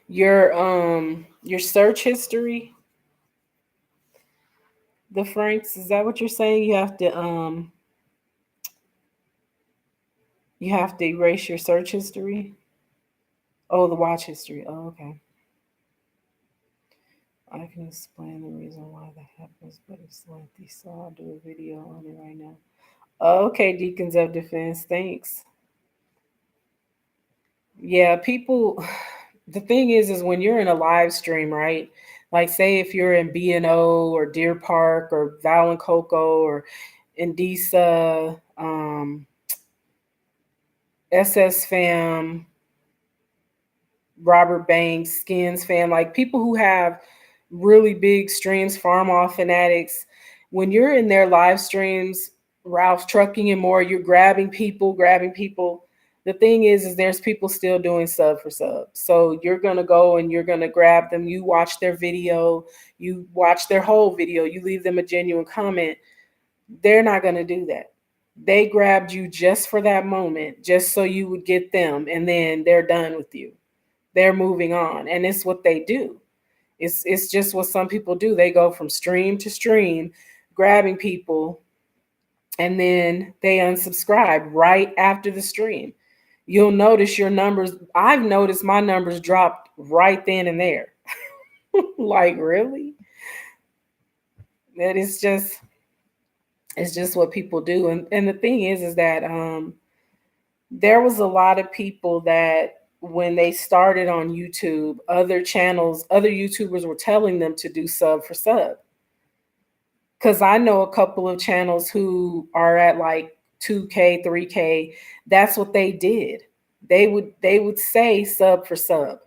Your search history, the Franks, is that what you're saying? You have to erase your search history? Oh, the watch history. Oh, okay. I can explain the reason why that happens, but it's lengthy, so I'll do a video on it right now. Okay, Deacons of Defense, thanks. Yeah, people, the thing is when you're in a live stream, right? Like say if you're in B&O or Deer Park or Val and Coco or Indisa, SS Fam, Robert Banks, Skins Fam, like people who have really big streams, Farm Off Fanatics, when you're in their live streams, Ralph's Trucking and more, you're grabbing people. The thing is there's people still doing sub for sub. So you're gonna go and you're gonna grab them. You watch their video, you watch their whole video, you leave them a genuine comment. They're not gonna do that. They grabbed you just for that moment, just so you would get them, and then they're done with you. They're moving on, and it's what they do. It's just what some people do. They go from stream to stream, grabbing people, and then they unsubscribe right after the stream. You'll notice your numbers. I've noticed my numbers dropped right then and there. Like really? That is just it's just what people do. And the thing is that there was a lot of people that when they started on YouTube, other channels, other YouTubers were telling them to do sub for sub. Because I know a couple of channels who are at like 2K, 3K. That's what they did. They would say sub for sub.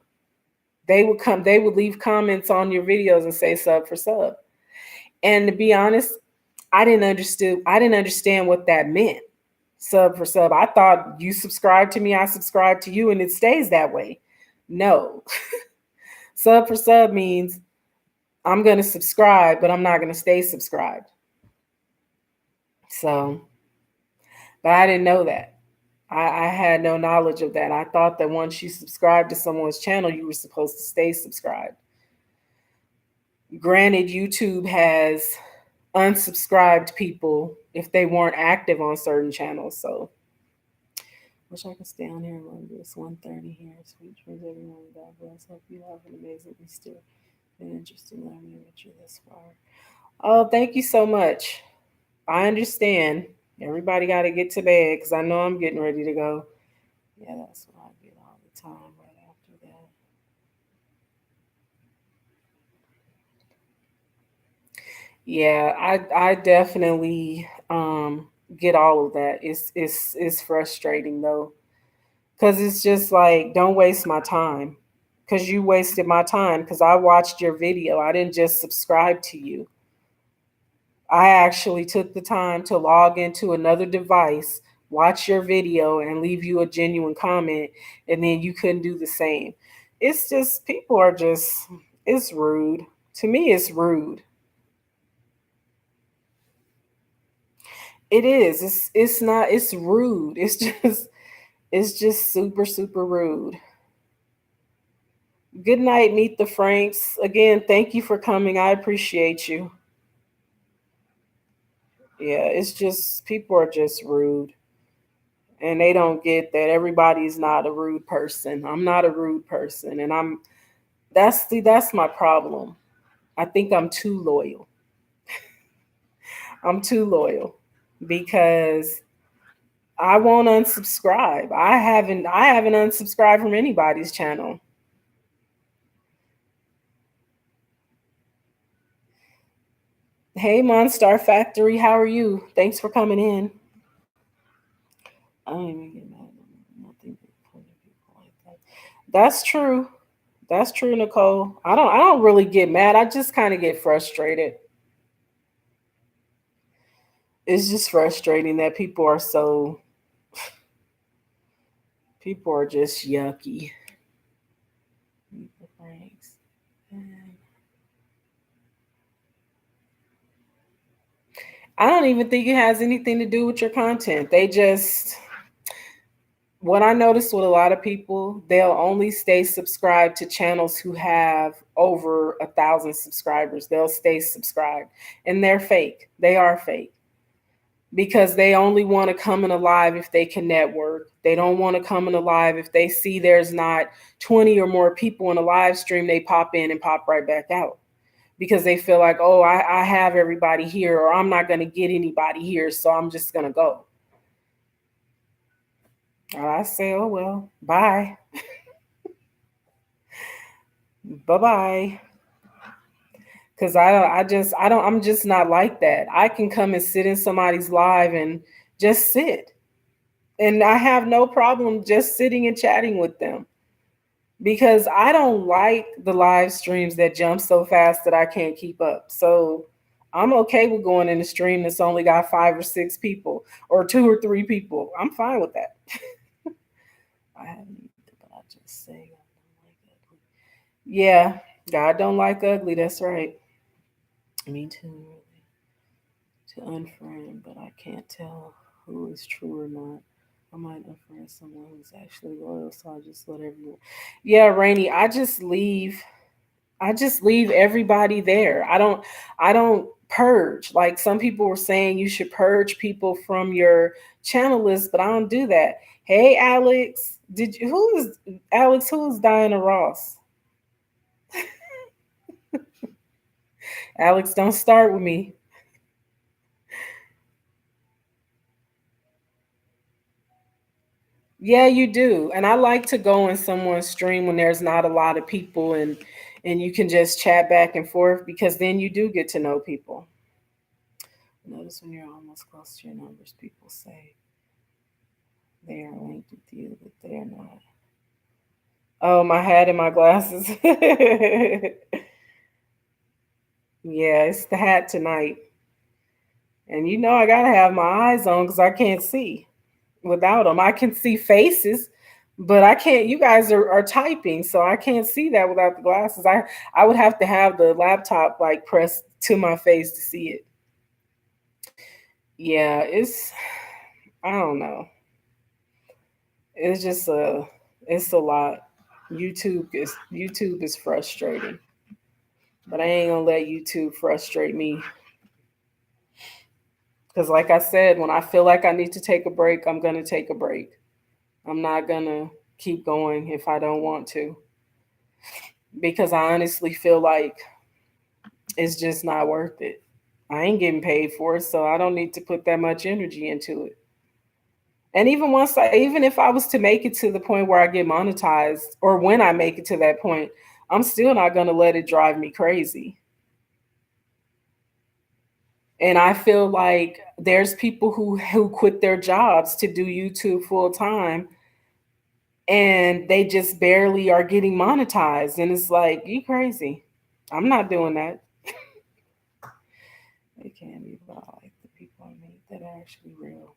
They would leave comments on your videos and say sub for sub. And to be honest, I didn't understand what that meant. Sub for sub. I thought you subscribe to me, I subscribe to you, and it stays that way. No. Sub for sub means I'm going to subscribe, but I'm not going to stay subscribed. So, but I didn't know that. I had no knowledge of that. I thought that once you subscribe to someone's channel, you were supposed to stay subscribed. Granted, YouTube has unsubscribed people if they weren't active on certain channels. So, wish I could stay on here longer. It's 1:30 here. Sweet dreams, everyone. God bless. Hope you have an amazing Easter. Been interesting learning with you this far. Oh, thank you so much. I understand. Everybody got to get to bed because I know I'm getting ready to go. Yeah, that's what I get all the time right after that. Yeah, I definitely get all of that. It's frustrating though, because it's just like don't waste my time, because you wasted my time because I watched your video. I didn't just subscribe to you. I actually took the time to log into another device, watch your video, and leave you a genuine comment, and then you couldn't do the same. It's just people are just it's rude. To me, it's rude. It is. It's not. It's rude. It's just super super rude. Good night, meet the Franks. Again, thank you for coming. I appreciate you. Yeah, it's just people are just rude. And they don't get that everybody's not a rude person. I'm not a rude person, and that's my problem. I think I'm too loyal. I'm too loyal because I won't unsubscribe. I haven't unsubscribed from anybody's channel. Hey Monstar Factory, how are you? Thanks for coming in. I don't even get mad at them. Nothing but plenty of people like that. That's true. That's true, Nicole. I don't really get mad. I just kind of get frustrated. It's just frustrating that people are just yucky. Thanks. I don't even think it has anything to do with your content. They just what I noticed with a lot of people, they'll only stay subscribed to channels who have over 1,000 subscribers. They'll stay subscribed, and they're fake. They are fake because they only want to come in a live if they can network. They don't want to come in a live if they see there's not 20 or more people in a live stream. They pop in and pop right back out because they feel like, oh, I have everybody here, or I'm not going to get anybody here, so I'm just going to go. I say, oh, well, bye. Bye bye. Because I'm just not like that. I can come and sit in somebody's live and just sit. And I have no problem just sitting and chatting with them because I don't like the live streams that jump so fast that I can't keep up. So I'm okay with going in a stream that's only got 5 or 6 people or 2 or 3 people. I'm fine with that. I haven't either, but I just say I don't like ugly. Yeah, God don't like ugly. That's right. Me too. Really. To unfriend, but I can't tell who is true or not. I might unfriend someone who's actually loyal, so I just let everyone. Yeah, Rainy. I just leave everybody there. I don't purge. Like some people were saying you should purge people from your channel list, but I don't do that. Hey Alex, who is Alex? Who is Diana Ross? Alex, don't start with me. Yeah, you do. And I like to go in someone's stream when there's not a lot of people and you can just chat back and forth because then you do get to know people. Notice when you're almost close to your numbers, people say they are linked with you, but they are not. Oh, my hat and my glasses. Yeah, it's the hat tonight. And you know I gotta have my eyes on because I can't see without them. I can see faces, but I can't. You guys are typing, so I can't see that without the glasses. I would have to have the laptop like pressed to my face to see it. Yeah, I don't know. It's just it's a lot. YouTube is frustrating, but I ain't gonna let YouTube frustrate me. Because, like I said, when I feel like I need to take a break, I'm gonna take a break. I'm not gonna keep going if I don't want to, because I honestly feel like it's just not worth it. I ain't getting paid for it, so I don't need to put that much energy into it. And even if I was to make it to the point where I get monetized, or when I make it to that point, I'm still not going to let it drive me crazy. And I feel like there's people who quit their jobs to do YouTube full time, and they just barely are getting monetized, and it's like, you crazy. I'm not doing that. They can't be like the people I meet that are actually real.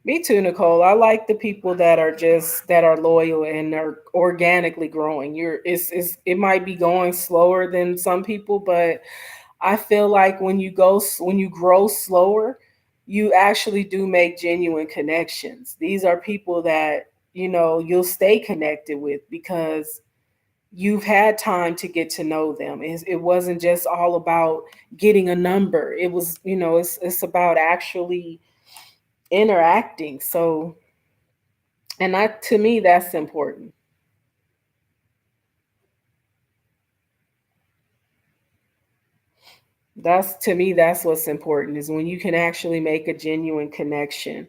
Me too, Nicole. I like the people that are loyal and are organically growing. It might be going slower than some people, but I feel like when you grow slower, you actually do make genuine connections. These are people that, you'll stay connected with because you've had time to get to know them. It wasn't just all about getting a number. It was, it's about actually interacting. So, and that, to me, that's important. That's what's important, is when you can actually make a genuine connection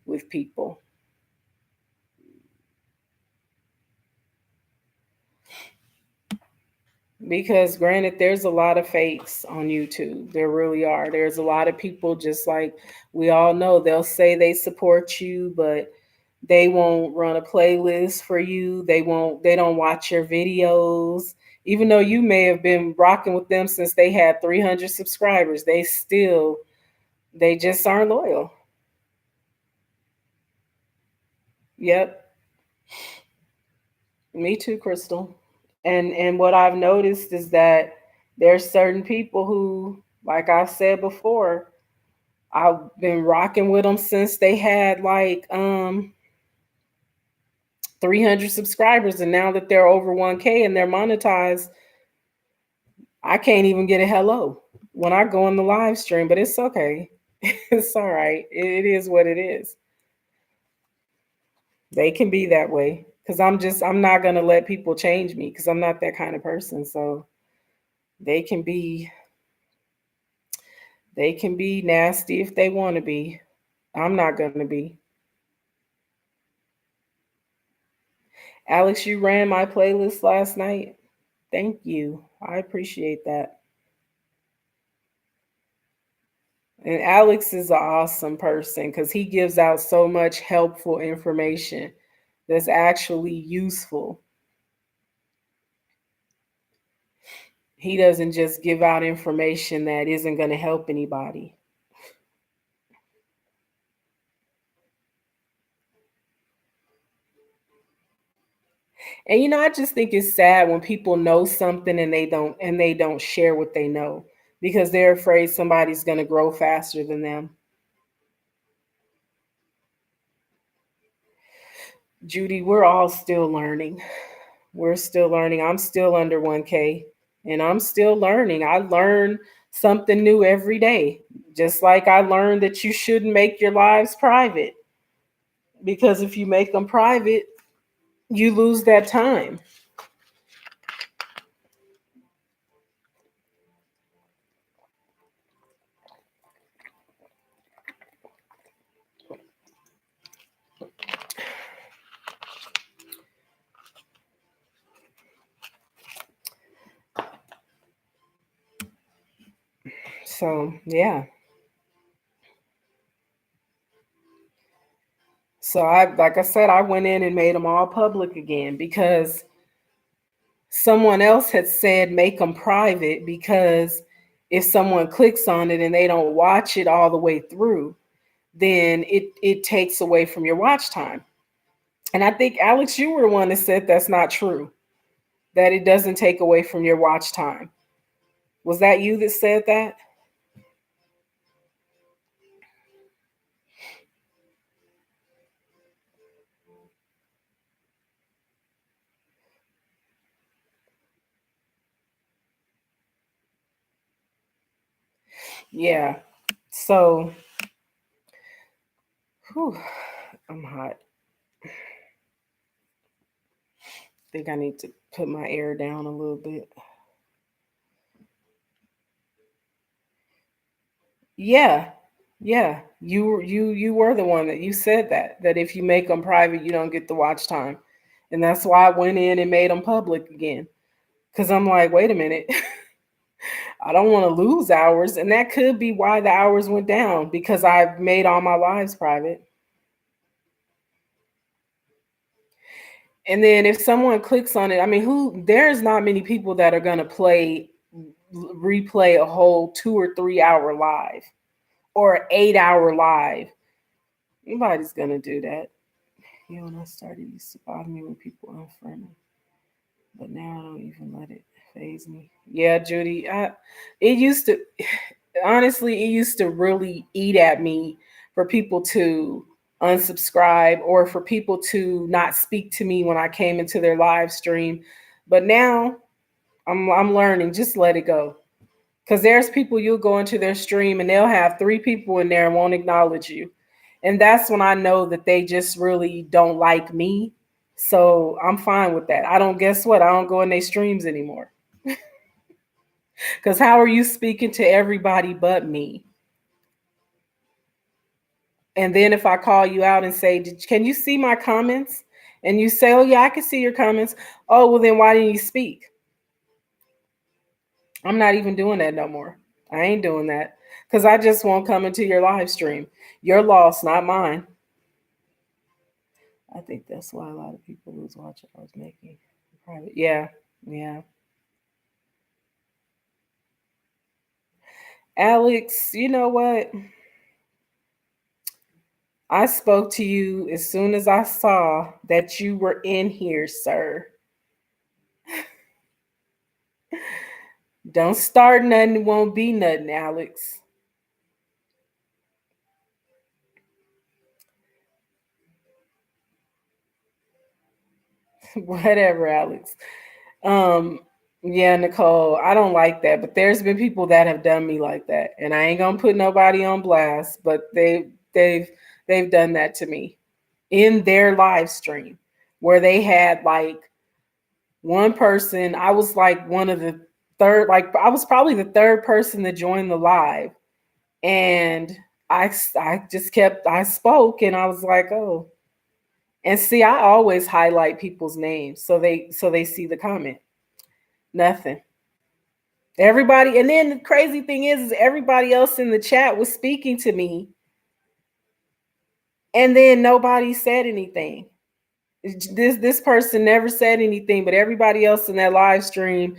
with people. Because granted, there's a lot of fakes on YouTube. There really are. There's a lot of people, just like we all know, they'll say they support you, but they won't run a playlist for you. They don't watch your videos. Even though you may have been rocking with them since they had 300 subscribers, they just aren't loyal. Yep. Me too, Crystal. And what I've noticed is that there's certain people who, like I said before, I've been rocking with them since they had like 300 subscribers, and now that they're over 1K and they're monetized, I can't even get a hello when I go on the live stream, but it's okay. It's all right. It is what it is. They can be that way, cuz I'm not going to let people change me, cuz I'm not that kind of person. So they can be they can be nasty if they want to be. I'm not going to be. Alex, you ran my playlist last night. Thank you. I appreciate that. And Alex is an awesome person because he gives out so much helpful information that's actually useful. He doesn't just give out information that isn't going to help anybody. And I just think it's sad when people know something and they don't share what they know because they're afraid somebody's going to grow faster than them. Judy, we're all still learning. We're still learning. I'm still under 1K and I'm still learning. I learn something new every day. Just like I learned that you shouldn't make your lives private, because if you make them private, you lose that time. So, yeah. So like I said, I went in and made them all public again because someone else had said make them private, because if someone clicks on it and they don't watch it all the way through, then it takes away from your watch time. And I think, Alex, you were the one that said that's not true, that it doesn't take away from your watch time. Was that you that said that? Yeah. So, whew, I'm hot. Think I need to put my air down a little bit. Yeah. Yeah. You were the one that you said that if you make them private, you don't get the watch time. And that's why I went in and made them public again. Cuz I'm like, wait a minute. I don't want to lose hours, and that could be why the hours went down because I've made all my lives private. And then if someone clicks on it, I mean, who there's not many people that are going to replay a whole 2 or 3 hour live or an 8 hour live. Nobody's going to do that. You know, when I started, it used to bother me when people unfriend me, but now I don't even let it phase me. Yeah, Judy, it used to, honestly, it used to really eat at me for people to unsubscribe or for people to not speak to me when I came into their live stream. But now I'm learning, just let it go. Because there's people you'll go into their stream and they'll have 3 people in there and won't acknowledge you. And that's when I know that they just really don't like me. So I'm fine with that. I don't, guess what? I don't go in their streams anymore. Because how are you speaking to everybody but me? And then if I call you out and say, can you see my comments? And you say, oh, yeah, I can see your comments. Oh, well, then why didn't you speak? I'm not even doing that no more. I ain't doing that because I just won't come into your live stream. Your loss, not mine. I think that's why a lot of people lose watch I was making private. Yeah, yeah. Alex, you know what? I spoke to you as soon as I saw that you were in here, sir. Don't start nothing, it won't be nothing, Alex. Whatever, Alex. Um, yeah, Nicole, I don't like that, but there's been people that have done me like that, and I ain't gonna put nobody on blast, but they've done that to me in their live stream where they had like one person. I was like one of the third, like I was probably the third person to join the live, and I just kept I spoke, and I was like, oh, and see, I always highlight people's names so they see the comment. Nothing. Everybody, and then the crazy thing is everybody else in the chat was speaking to me, and then nobody said anything. This person never said anything, but everybody else in that live stream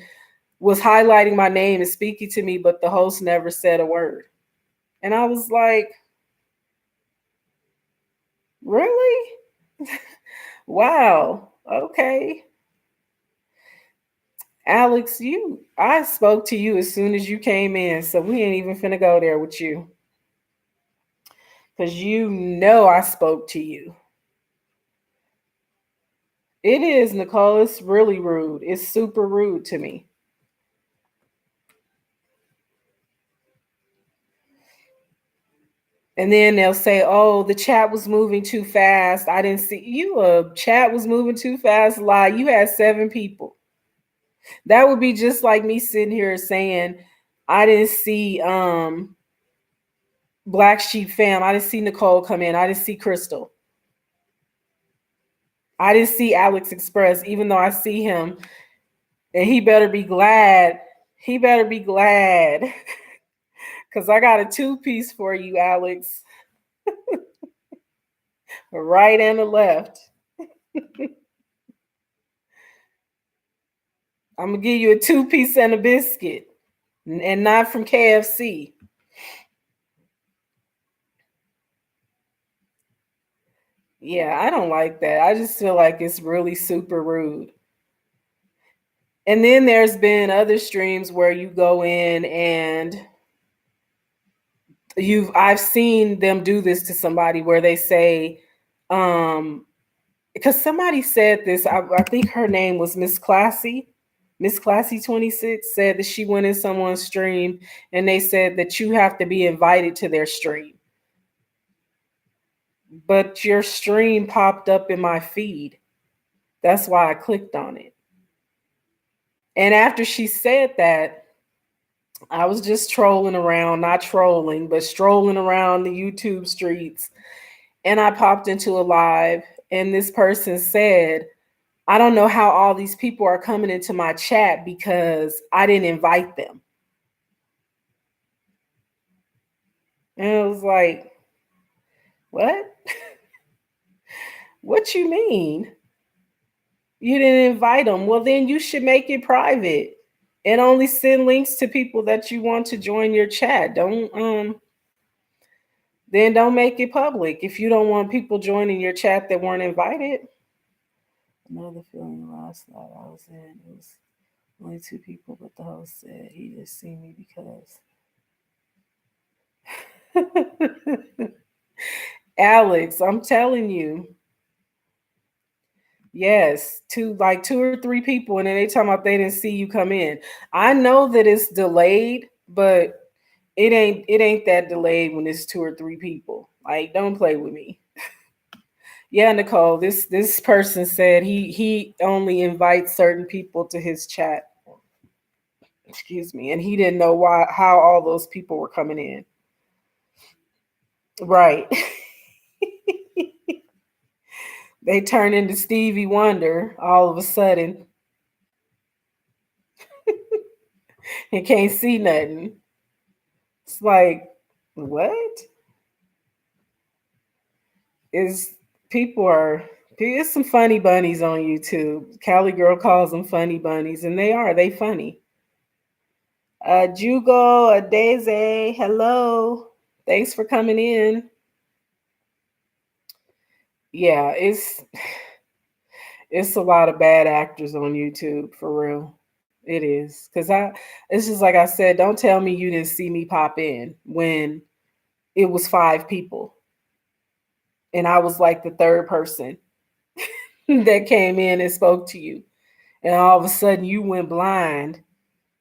was highlighting my name and speaking to me, but the host never said a word. And I was like, really? Wow. Okay. Alex, I spoke to you as soon as you came in, so we ain't even finna go there with you. Because you know I spoke to you. It is, Nicole. It's really rude. It's super rude to me. And then they'll say, oh, the chat was moving too fast. I didn't see you. Chat was moving too fast. Lie. You had 7 people. That would be just like me sitting here saying, I didn't see Black Sheep Fam. I didn't see Nicole come in. I didn't see Crystal. I didn't see Alex Express, even though I see him. And he better be glad. He better be glad. Because I got a 2-piece for you, Alex. A right and a left. I'm going to give you a 2-piece and a biscuit. And not from KFC. Yeah, I don't like that. I just feel like it's really super rude. And then there's been other streams where you go in and I've seen them do this to somebody where they say, because somebody said this, I think her name was Miss Classy. Miss Classy 26 said that she went in someone's stream and they said that you have to be invited to their stream. But your stream popped up in my feed. That's why I clicked on it. And after she said that, I was just trolling around, not trolling, but strolling around the YouTube streets. And I popped into a live, and this person said, I don't know how all these people are coming into my chat because I didn't invite them. And it was like, what? What you mean? You didn't invite them. Well, then you should make it private and only send links to people that you want to join your chat. Don't make it public if you don't want people joining your chat that weren't invited. Another feeling last night I was in, it was only two people, but the host said he just seen me because Alex, I'm telling you. Yes, two or three people, and then they talking about they didn't see you come in. I know that it's delayed, but it ain't that delayed when it's two or three people. Like, don't play with me. Yeah, Nicole, this person said he only invites certain people to his chat. Excuse me, and he didn't know why how all those people were coming in. Right. They turn into Stevie Wonder all of a sudden and can't see nothing. It's like, what? Is people are There's some funny bunnies on YouTube. Cali Girl calls them funny bunnies, and they funny. Jugo, Daisy, hello. Thanks for coming in. Yeah, it's a lot of bad actors on YouTube for real. It is. It's just like I said, don't tell me you didn't see me pop in when it was five people and I was like the third person that came in and spoke to you. And all of a sudden you went blind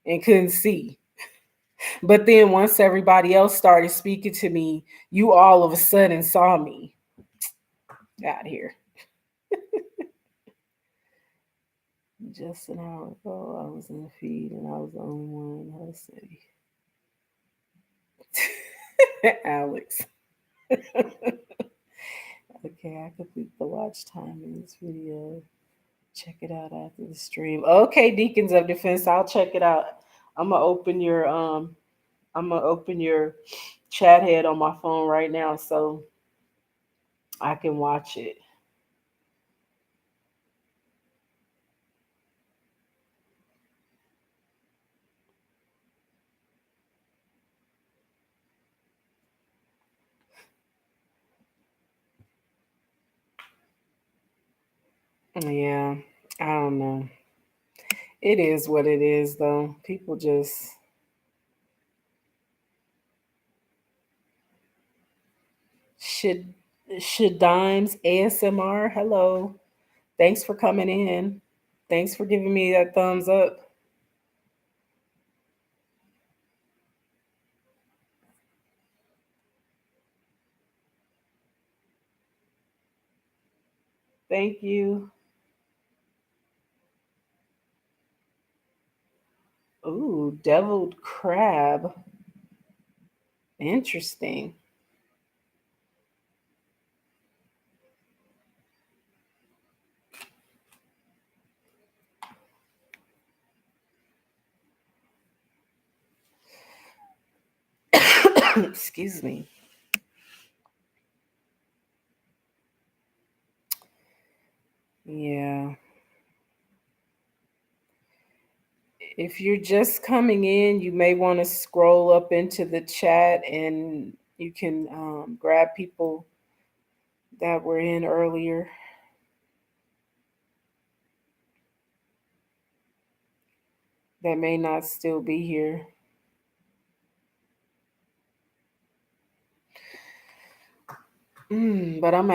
and couldn't see. But then once everybody else started speaking to me, you all of a sudden saw me. Out here. Just an hour ago, I was in the feed and I was the only one. Let's see. Alex. Okay, I complete the watch time in this video. Check it out after the stream. Okay, Deacons of Defense, I'll check it out. I'm gonna open your chat head on my phone right now so I can watch it. Yeah, I don't know. It is what it is, though. People just should dimes ASMR. Hello, thanks for coming in. Thanks for giving me that thumbs up. Thank you. Ooh, deviled crab. Interesting. Excuse me. Yeah. If you're just coming in, you may want to scroll up into the chat and you can grab people that were in earlier. That may not still be here. But I'm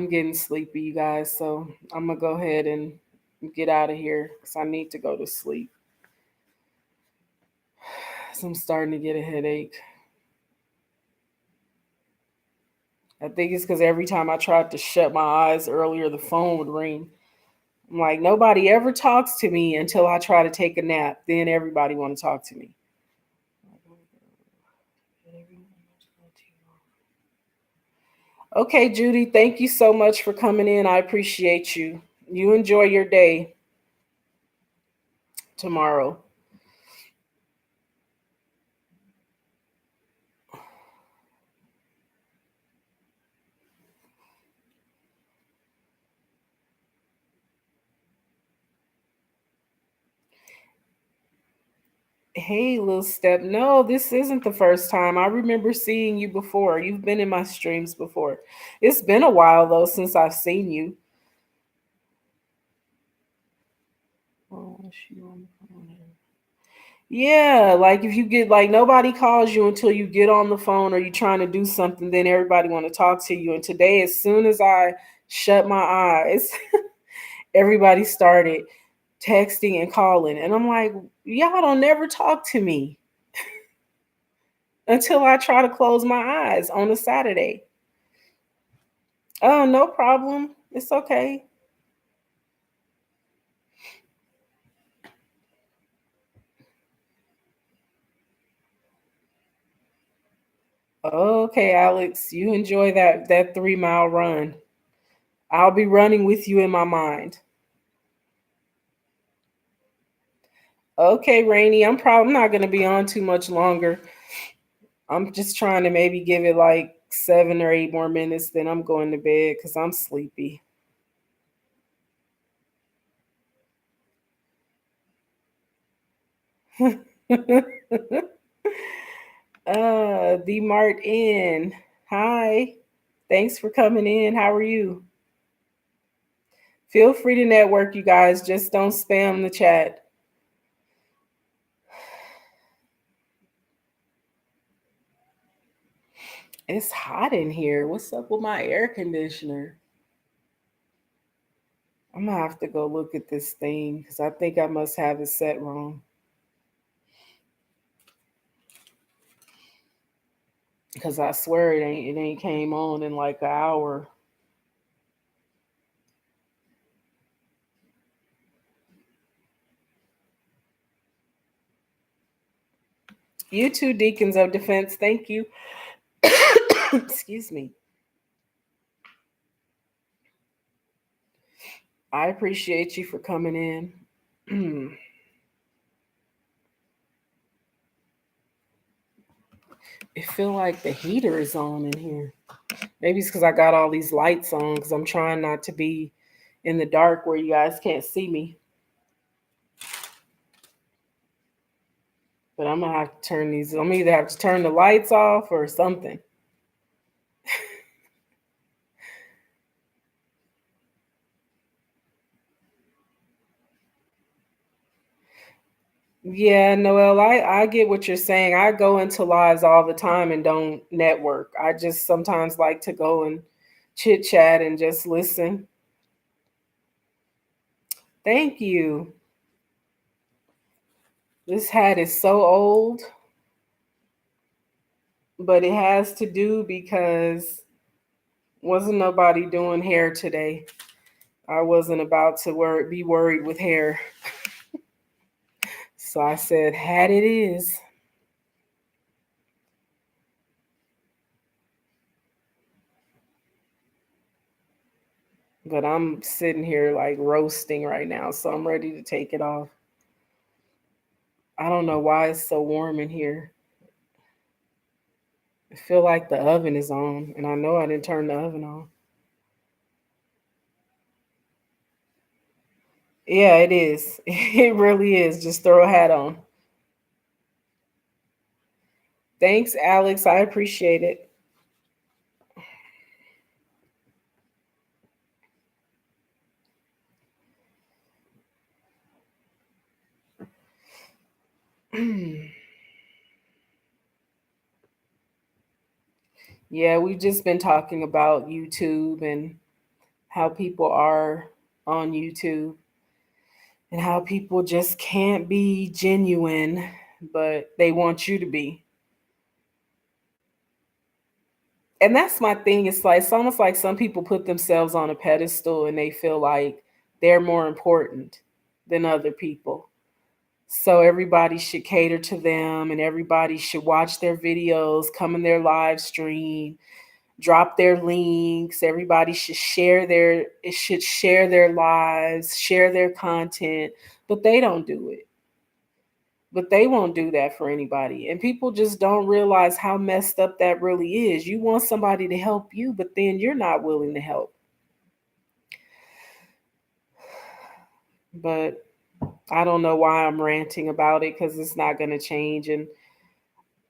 getting sleepy, you guys. So I'm gonna go ahead and get out of here because I need to go to sleep. So I'm starting to get a headache. I think it's because every time I tried to shut my eyes earlier, the phone would ring. I'm like, nobody ever talks to me until I try to take a nap. Then everybody want to talk to me. Okay, Judy, thank you so much for coming in. I appreciate you. You enjoy your day tomorrow. Hey, little step. No, this isn't the first time. I remember seeing you before. You've been in my streams before. It's been a while though since I've seen you. Oh, she on the phone. Yeah, like if you get like nobody calls you until you get on the phone or you're trying to do something, then everybody want to talk to you. And today, as soon as I shut my eyes, everybody started texting and calling. And I'm like, y'all don't never talk to me until I try to close my eyes on a Saturday. Oh, no problem. It's okay. Okay, Alex, you enjoy that 3 mile run. I'll be running with you in my mind. Okay, Rainy, I'm not gonna be on too much longer. I'm just trying to maybe give it like 7 or 8 more minutes, then I'm going to bed because I'm sleepy. The Mart Inn. Hi. Thanks for coming in. How are you? Feel free to network, you guys. Just don't spam the chat. It's hot in here. What's up with my air conditioner? I'm gonna have to go look at this thing because I think I must have it set wrong. Because I swear it ain't came on in like an hour. You two deacons of defense, thank you. Excuse me. I appreciate you for coming in. It feel like the heater is on in here. Maybe it's because I got all these lights on because I'm trying not to be in the dark where you guys can't see me. But I'm gonna have to turn these. I'm either have to turn the lights off or something. Yeah, Noel, I get what you're saying. I go into lives all the time and don't network. I just sometimes like to go and chit chat and just listen. Thank you. This hat is so old, but it has to do because wasn't nobody doing hair today. I wasn't about to be worried with hair. So I said, hat it is. But I'm sitting here like roasting right now, so I'm ready to take it off. I don't know why it's so warm in here. I feel like the oven is on, and I know I didn't turn the oven on. Yeah, it is. It really is. Just throw a hat on. Thanks, Alex. I appreciate it. Yeah, we've just been talking about YouTube and how people are on YouTube. and how people just can't be genuine, but they want you to be. And that's my thing. It's like it's almost like some people put themselves on a pedestal and they feel like they're more important than other people. So everybody should cater to them and everybody should watch their videos, come in their live stream, drop their links. Everybody should share their lives, share their content, but they don't do it. But they won't do that for anybody. And people just don't realize how messed up that really is. You want somebody to help you, but then you're not willing to help. But I don't know why I'm ranting about it because it's not going to change. And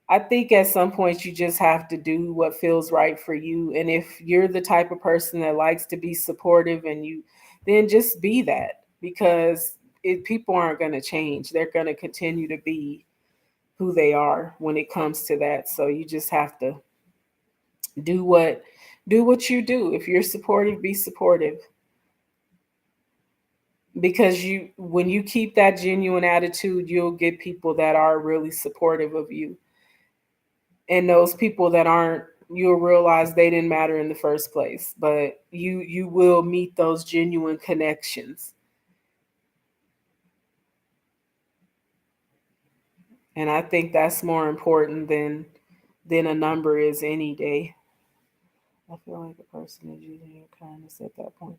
I think at some point you just have to do what feels right for you. And if you're the type of person that likes to be supportive and you, then just be that because people aren't going to change. They're going to continue to be who they are when it comes to that. So you just have to do what you do. If you're supportive, be supportive. Because you when you keep that genuine attitude, you'll get people that are really supportive of you. And those people that aren't, you'll realize they didn't matter in the first place. But you will meet those genuine connections. And I think that's more important than a number is any day. I feel like a person is using your kindness at that point.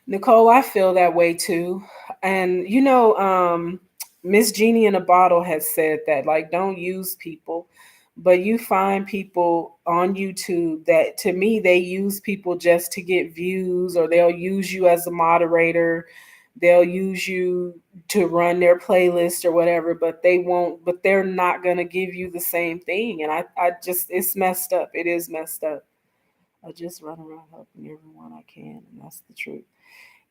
Nicole, I feel that way too. And Miss Jeannie in a bottle has said that, like, don't use people. But you find people on YouTube that to me they use people just to get views, or they'll use you as a moderator. They'll use you to run their playlist or whatever, but they're not gonna give you the same thing. And I just it's messed up. It is messed up. I just run around helping everyone I can, and that's the truth.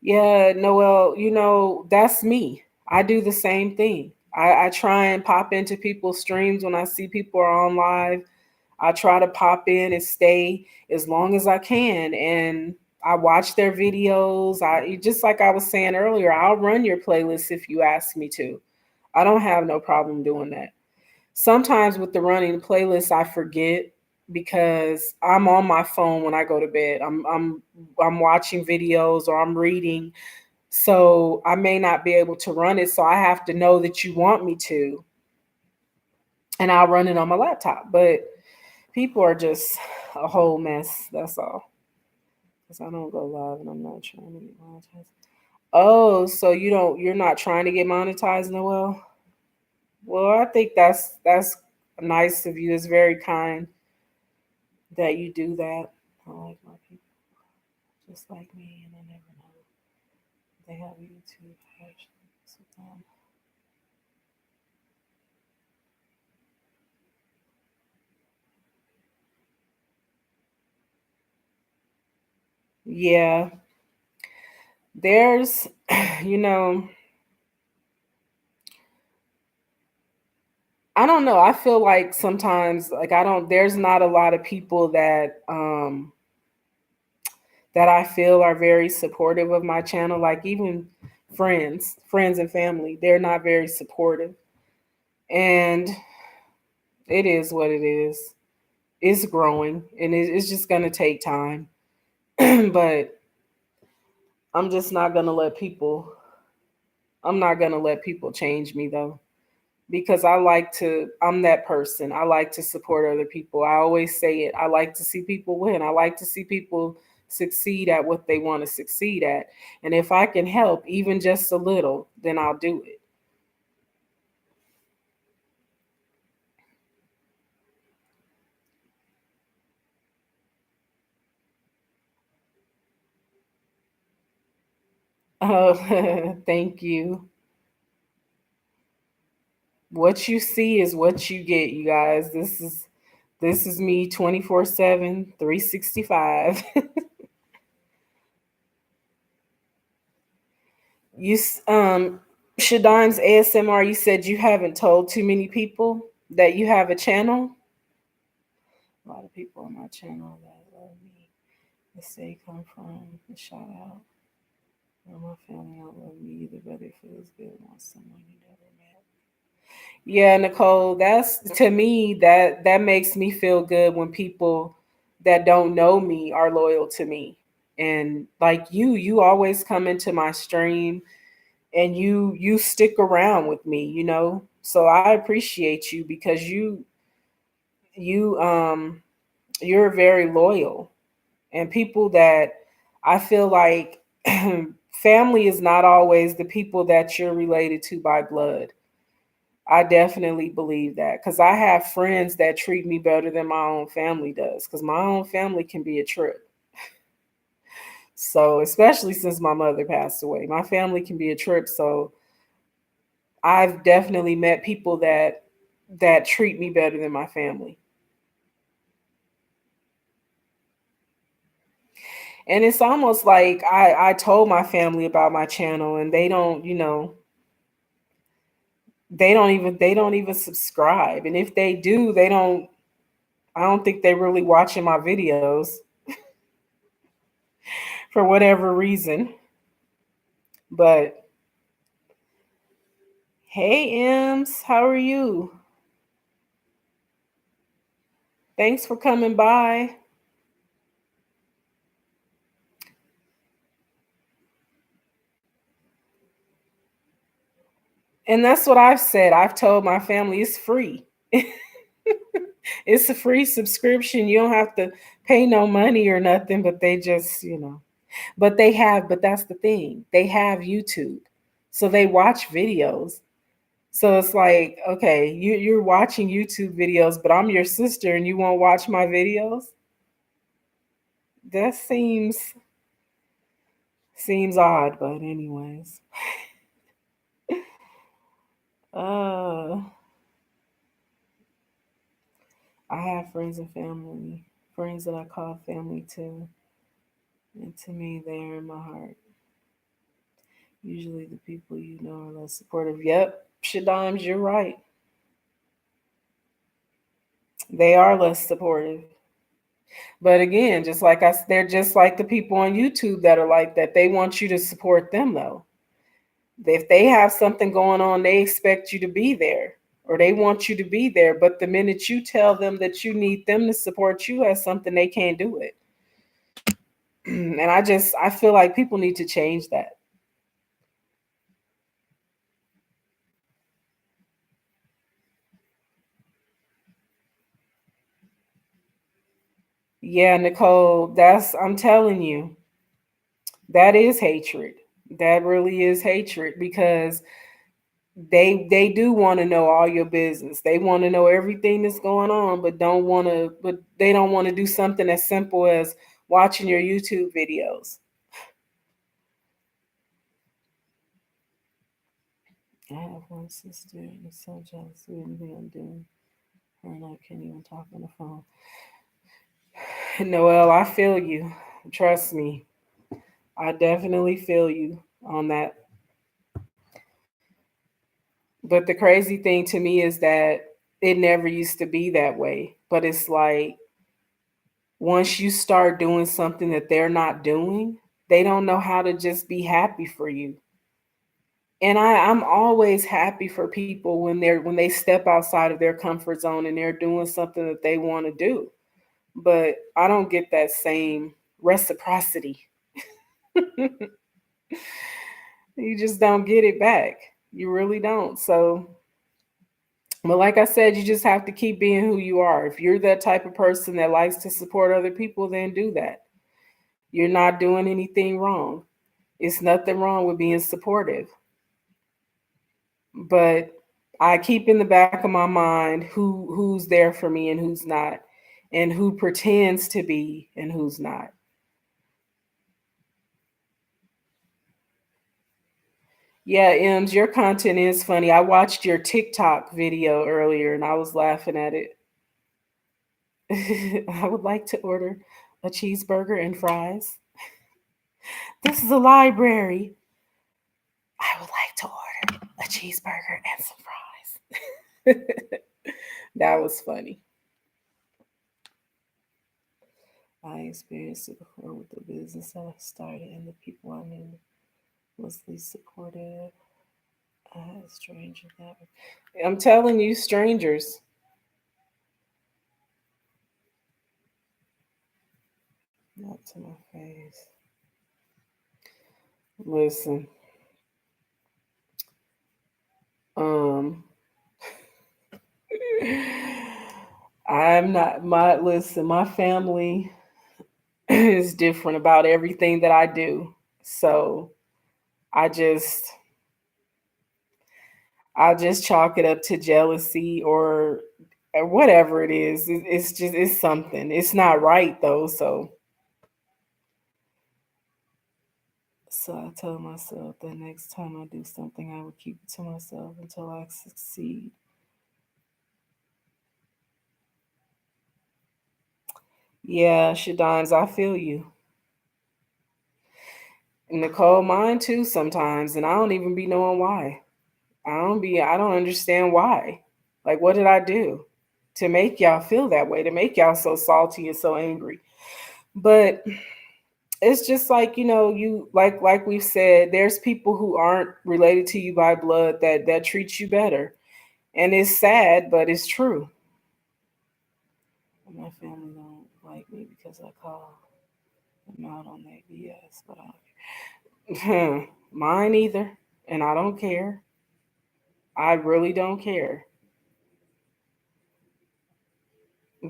Yeah, Noel, that's me. I do the same thing. I try and pop into people's streams when I see people are on live. I try to pop in and stay as long as I can. And I watch their videos. I just like I was saying earlier, I'll run your playlist if you ask me to. I don't have no problem doing that. Sometimes with the running playlist, I forget because I'm on my phone when I go to bed. I'm watching videos or I'm reading, so I may not be able to run it. So I have to know that you want me to, and I'll run it on my laptop. But people are just a whole mess. That's all. Because I don't go live and I'm not trying to get monetized. Oh, so you're not trying to get monetized, Noel? Well, I think that's nice of you. It's very kind that you do that. I like my people just like me, and they never know they have YouTube. Yeah, there's, you know, I don't know. I feel like sometimes, like I don't. There's not a lot of people that I feel are very supportive of my channel. Like even friends and family, they're not very supportive, and it is what it is. It's growing, and it's just gonna take time. But I'm just not gonna let people. I'm not gonna let people change me though, because I'm that person. I like to support other people. I always say it. I like to see people win. I like to see people succeed at what they want to succeed at. And if I can help even just a little, then I'll do it. Oh, thank you. What you see is what you get, you guys. This is me 24/7, 365. You Shadine's ASMR, you said you haven't told too many people that you have a channel. A lot of people on my channel that love me. The say come from the shout out. Well, my family don't love me either, but it feels good when someone you never met. Yeah, Nicole, that's to me that makes me feel good when people that don't know me are loyal to me. And like you always come into my stream and you stick around with me, you know? So I appreciate you because you you're very loyal. And people that I feel like family is not always the people that you're related to by blood. I definitely believe that because I have friends that treat me better than my own family does because my own family can be a trip. So, especially since my mother passed away, my family can be a trip. So, I've definitely met people that treat me better than my family. And it's almost like I told my family about my channel and they don't, you know, they don't even subscribe. And if they do, they don't I don't think they really watching my videos for whatever reason. But hey, Ems, how are you? Thanks for coming by. And that's what I've said. I've told my family it's free. It's a free subscription. You don't have to pay no money or nothing, but they just, you know. But that's the thing. They have YouTube. So they watch videos. So it's like, okay, you're watching YouTube videos, but I'm your sister and you won't watch my videos? That seems odd, but anyways. Uh I have friends and family, friends that I call family too. And to me, they are in my heart. Usually the people you know are less supportive. Yep, Shadams, you're right. They are less supportive. But again, they're just like the people on YouTube that are like that. They want you to support them though. If they have something going on, they expect you to be there or they want you to be there. But the minute you tell them that you need them to support you as something, they can't do it. And I feel like people need to change that. Yeah, Nicole, I'm telling you, that is hatred. That really is hatred because they do want to know all your business. They want to know everything that's going on, but they don't want to do something as simple as watching your YouTube videos. I have one sister and so jealous of anything I'm doing. Her and I can't even talk on the phone. Noel, I feel you. Trust me. I definitely feel you on that. But the crazy thing to me is that it never used to be that way. But it's like once you start doing something that they're not doing, they don't know how to just be happy for you. And I'm always happy for people when they step outside of their comfort zone and they're doing something that they want to do. But I don't get that same reciprocity. You just don't get it back. You really don't. So, but like I said, you just have to keep being who you are. If you're that type of person that likes to support other people, then do that. You're not doing anything wrong. It's nothing wrong with being supportive. But I keep in the back of my mind who's there for me and who's not, and who pretends to be and who's not. Yeah, Ems, your content is funny. I watched your TikTok video earlier and I was laughing at it. I would like to order a cheeseburger and fries. This is a library. I would like to order a cheeseburger and some fries. That was funny. I experienced it before with the business that I started and the people I knew. Was least supportive. I had a stranger that. I'm telling you, strangers. Not to my face. Listen. Um. I'm not my listen. My family is different about everything that I do. So I just I just chalk it up to jealousy or whatever it is. It's just it's something. It's not right though. So I told myself that next time I do something, I would keep it to myself until I succeed. Yeah, Shadons, I feel you. Nicole, mine too sometimes, and I don't even be knowing why. I don't understand why. Like, what did I do to make y'all feel that way, to make y'all so salty and so angry? But it's just like, you like we've said, there's people who aren't related to you by blood that treat you better. And it's sad, but it's true. My family don't like me because I call them out on their BS, but mine either. And I don't care. I really don't care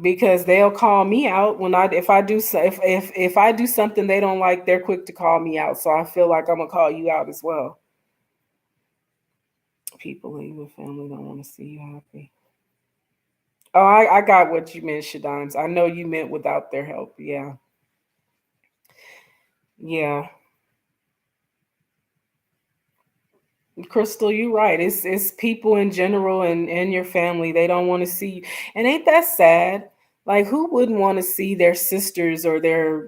because they'll call me out when I if I do so if I do something they don't like, they're quick to call me out. So I feel like I'm gonna call you out as well. People in your family don't want to see you happy. Oh, I got what you meant, Shadons. I know you meant without their help. Yeah, yeah. Crystal, you're right. It's people in general and your family. They don't want to see you. And ain't that sad? Like who wouldn't want to see their sisters or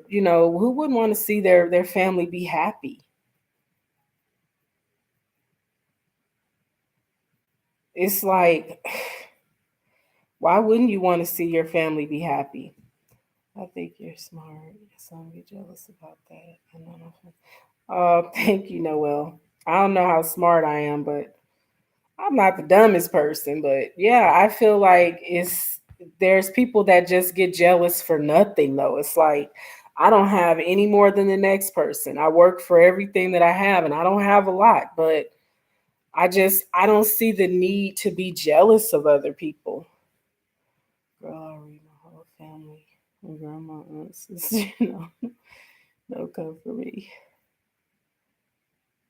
who wouldn't want to see their family be happy? It's like why wouldn't you want to see your family be happy? I think you're smart. Some get jealous about that. I don't know. Thank you, Noel. I don't know how smart I am, but I'm not the dumbest person. But yeah, I feel like there's people that just get jealous for nothing though. It's like I don't have any more than the next person. I work for everything that I have and I don't have a lot, but I don't see the need to be jealous of other people. Girl, I read my whole family. My grandma, aunts, no come for me.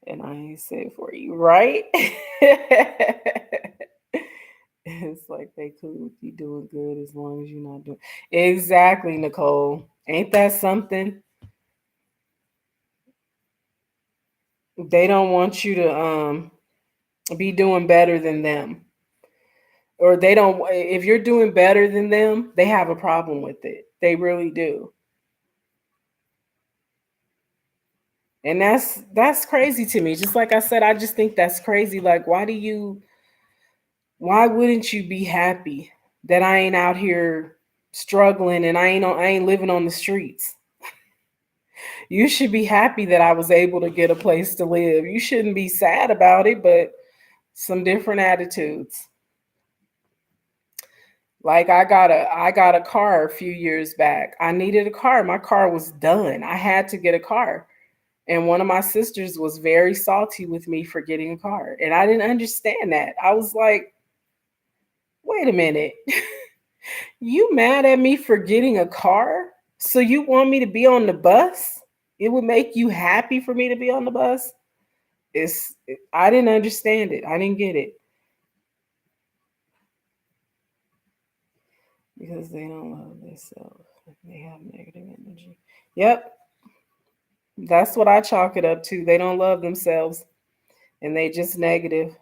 And I ain't said for you, right? It's like they cool with you doing good as long as you're not doing exactly, Nicole. Ain't that something? They don't want you to be doing better than them. Or they don't if you're doing better than them, they have a problem with it. They really do. And that's crazy to me. Just like I said, I just think that's crazy. Like why wouldn't you be happy that I ain't out here struggling and I ain't living on the streets? You should be happy that I was able to get a place to live. You shouldn't be sad about it, but some different attitudes. Like I got a car a few years back. I needed a car. My car was done. I had to get a car. And one of my sisters was very salty with me for getting a car. And I didn't understand that. I was like, wait a minute. You mad at me for getting a car? So you want me to be on the bus? It would make you happy for me to be on the bus? I didn't understand it. I didn't get it because they don't love themselves. They have negative energy. Yep, that's what I chalk it up to. They don't love themselves and they just negative.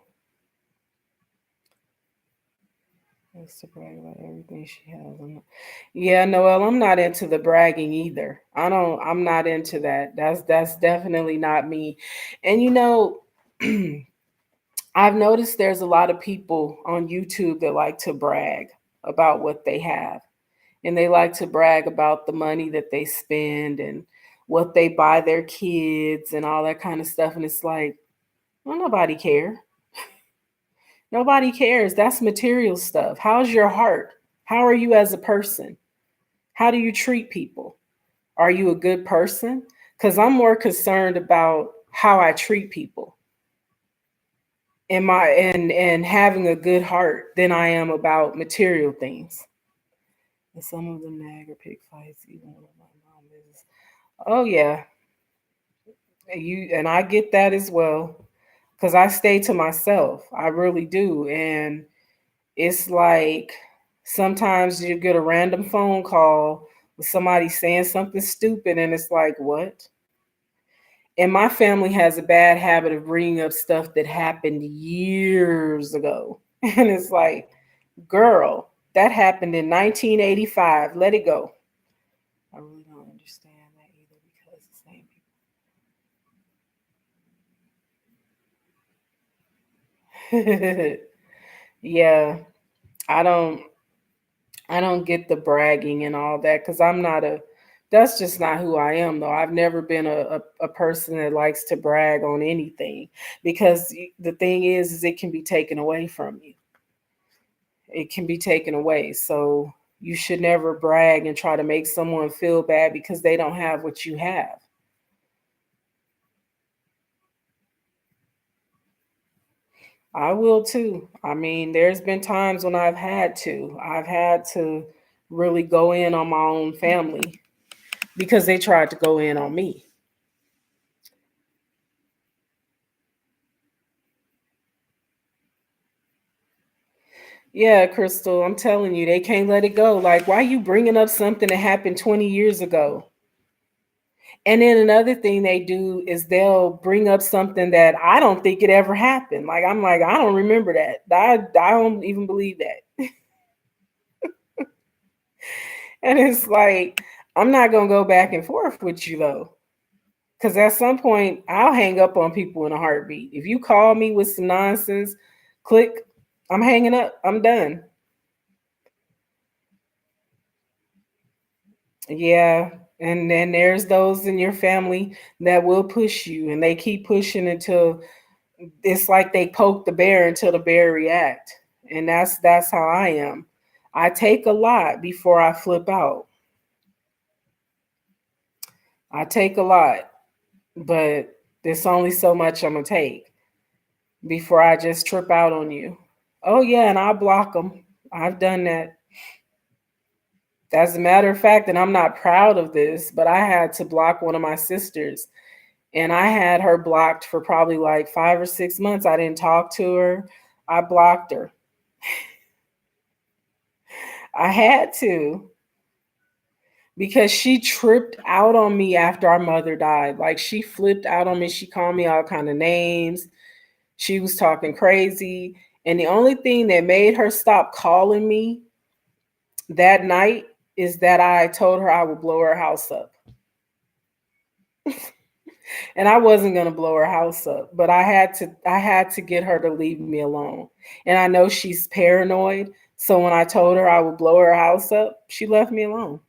Likes to brag about everything she has. Yeah, Noel, I'm not into the bragging either. I'm not into that. That's definitely not me. And I've noticed there's a lot of people on YouTube that like to brag about what they have. And they like to brag about the money that they spend and what they buy their kids and all that kind of stuff. And it's like, well, nobody care. Nobody cares. That's material stuff. How's your heart? How are you as a person? How do you treat people? Are you a good person? Because I'm more concerned about how I treat people and having a good heart than I am about material things. And some of them nag or pick fights, even when my mom is. Oh yeah, you and I get that as well. Because I stay to myself. I really do. And it's like sometimes you get a random phone call with somebody saying something stupid, and it's like, what? And my family has a bad habit of bringing up stuff that happened years ago. And it's like, girl, that happened in 1985. Let it go. I really don't understand that either because the same people. Yeah, I don't I don't get the bragging and all that because I'm not a that's just not who I am though. I've never been a person that likes to brag on anything because the thing is it can be taken away from you. It can be taken away. So you should never brag and try to make someone feel bad because they don't have what you have. I will too. I mean, there's been times when I've had to. I've had to really go in on my own family because they tried to go in on me. Yeah, Crystal, I'm telling you, they can't let it go. Like, why you bringing up something that happened 20 years ago? And then another thing they do is they'll bring up something that I don't think it ever happened. Like, I'm like, I don't remember that. I don't even believe that. And it's like, I'm not going to go back and forth with you, though. Because at some point, I'll hang up on people in a heartbeat. If you call me with some nonsense, click, I'm hanging up. I'm done. Yeah. And then there's those in your family that will push you and they keep pushing until it's like they poke the bear until the bear react. And that's how I am. I take a lot before I flip out. I take a lot, but there's only so much I'm gonna take before I just trip out on you. Oh yeah, and I'll block them. I've done that. As a matter of fact, and I'm not proud of this, but I had to block one of my sisters and I had her blocked for probably like 5 or 6 months. I didn't talk to her. I blocked her. I had to because she tripped out on me after our mother died. Like she flipped out on me. She called me all kind of names. She was talking crazy. And the only thing that made her stop calling me that night is that I told her I would blow her house up. And I wasn't going to blow her house up, but I had to get her to leave me alone. And I know she's paranoid, so when I told her I would blow her house up, she left me alone.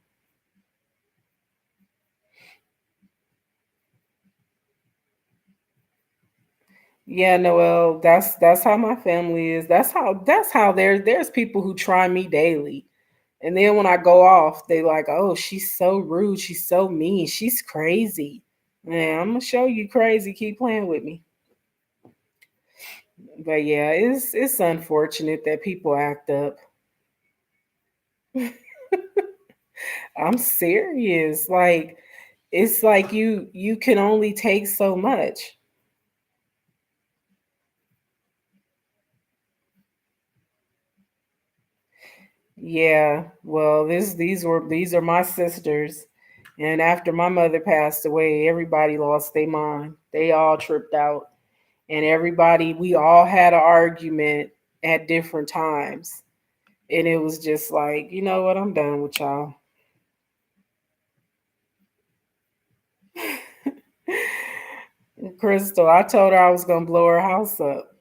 Yeah, Noel, that's how my family is. That's how there's people who try me daily. And then when I go off, they like, "Oh, she's so rude. She's so mean. She's crazy." Man, I'm gonna show you crazy. Keep playing with me. But yeah, it's unfortunate that people act up. I'm serious. Like it's like you can only take so much. Yeah. Well, these are my sisters. And after my mother passed away, everybody lost their mind. They all tripped out. And everybody, we all had an argument at different times. And it was just like, you know what, I'm done with y'all. Crystal, I told her I was gonna blow her house up.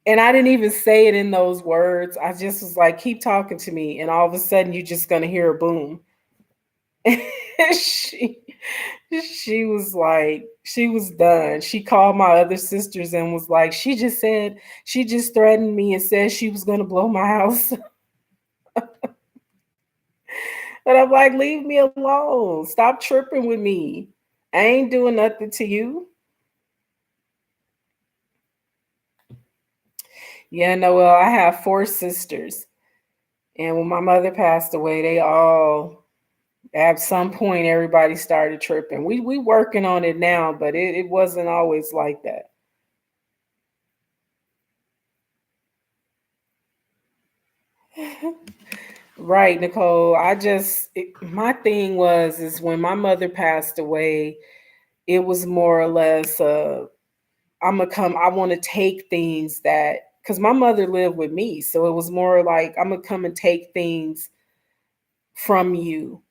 And I didn't even say it in those words. I just was like, keep talking to me. And all of a sudden, you're just going to hear a boom. she, she was like, she was done. She called my other sisters and was like, she just threatened me and said she was going to blow my house. And I'm like, leave me alone. Stop tripping with me. I ain't doing nothing to you. Yeah, Noel, I have four sisters. And when my mother passed away, they all at some point everybody started tripping. We working on it now, but it wasn't always like that. Right, Nicole. My thing was is when my mother passed away, it was more or less I want to take things that because my mother lived with me. So it was more like I'm gonna come and take things from you.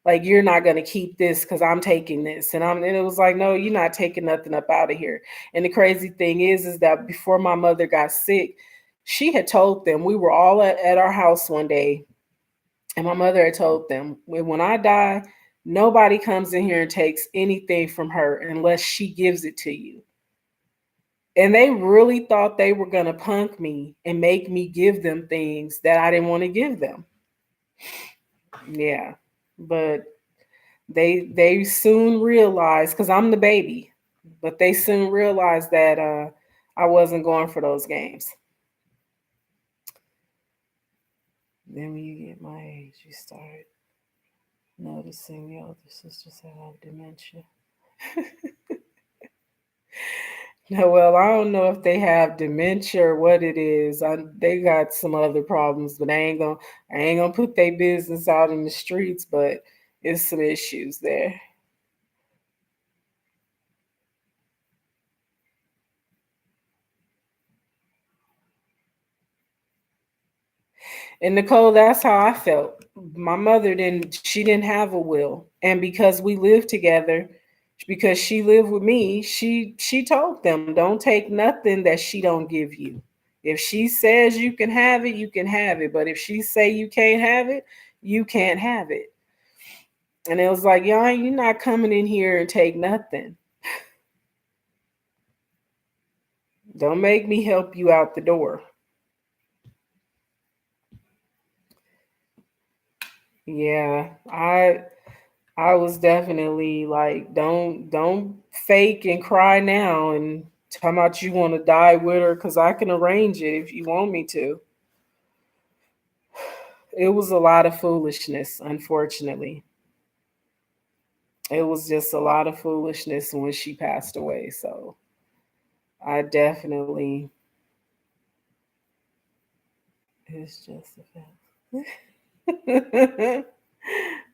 Like you're not gonna keep this because I'm taking this. And it was like, no, you're not taking nothing up out of here. And the crazy thing is that before my mother got sick, she had told them we were all at our house one day, and my mother had told them, when I die, nobody comes in here and takes anything from her unless she gives it to you. And they really thought they were going to punk me and make me give them things that I didn't want to give them. Yeah. But they soon realized cuz I'm the baby, but they soon realized that I wasn't going for those games. Then when you get my age, you start noticing the older sisters have dementia. No, well, I don't know if they have dementia or what it is. They got some other problems, but I ain't gonna put their business out in the streets. But it's some issues there. And Nicole, that's how I felt. My mother didn't. She didn't have a will, and because we lived together, because she lived with me, she told them, don't take nothing that she don't give you. If she says you can have it, you can have it. But if she say you can't have it, you can't have it. And it was like, y'all, you're not coming in here and take nothing. Don't make me help you out the door. Yeah, I was definitely like, don't fake and cry now and tell about you want to die with her because I can arrange it if you want me to. It was a lot of foolishness, unfortunately. It was just a lot of foolishness when she passed away. So I definitely, it's just a fact.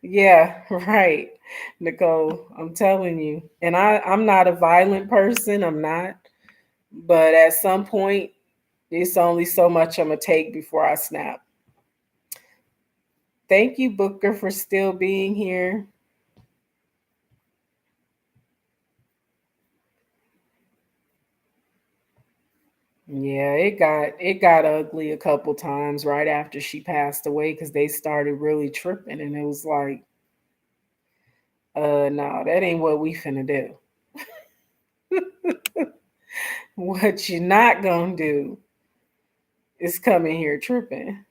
Yeah, right. Nicole, I'm telling you. And I'm not a violent person. I'm not. But at some point, it's only so much I'm going to take before I snap. Thank you, Booker, for still being here. Yeah, it got ugly a couple times right after she passed away because they started really tripping, and it was like, no, that ain't what we finna do. What you're not gonna do is come in here tripping.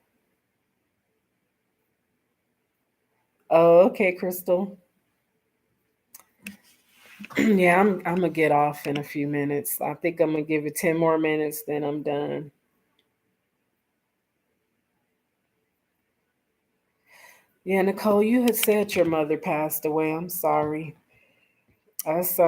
Oh, okay, Crystal. Yeah, I'm gonna get off in a few minutes. I think I'm gonna give it 10 more minutes, then I'm done. Yeah, Nicole, you had said your mother passed away. I'm sorry. That's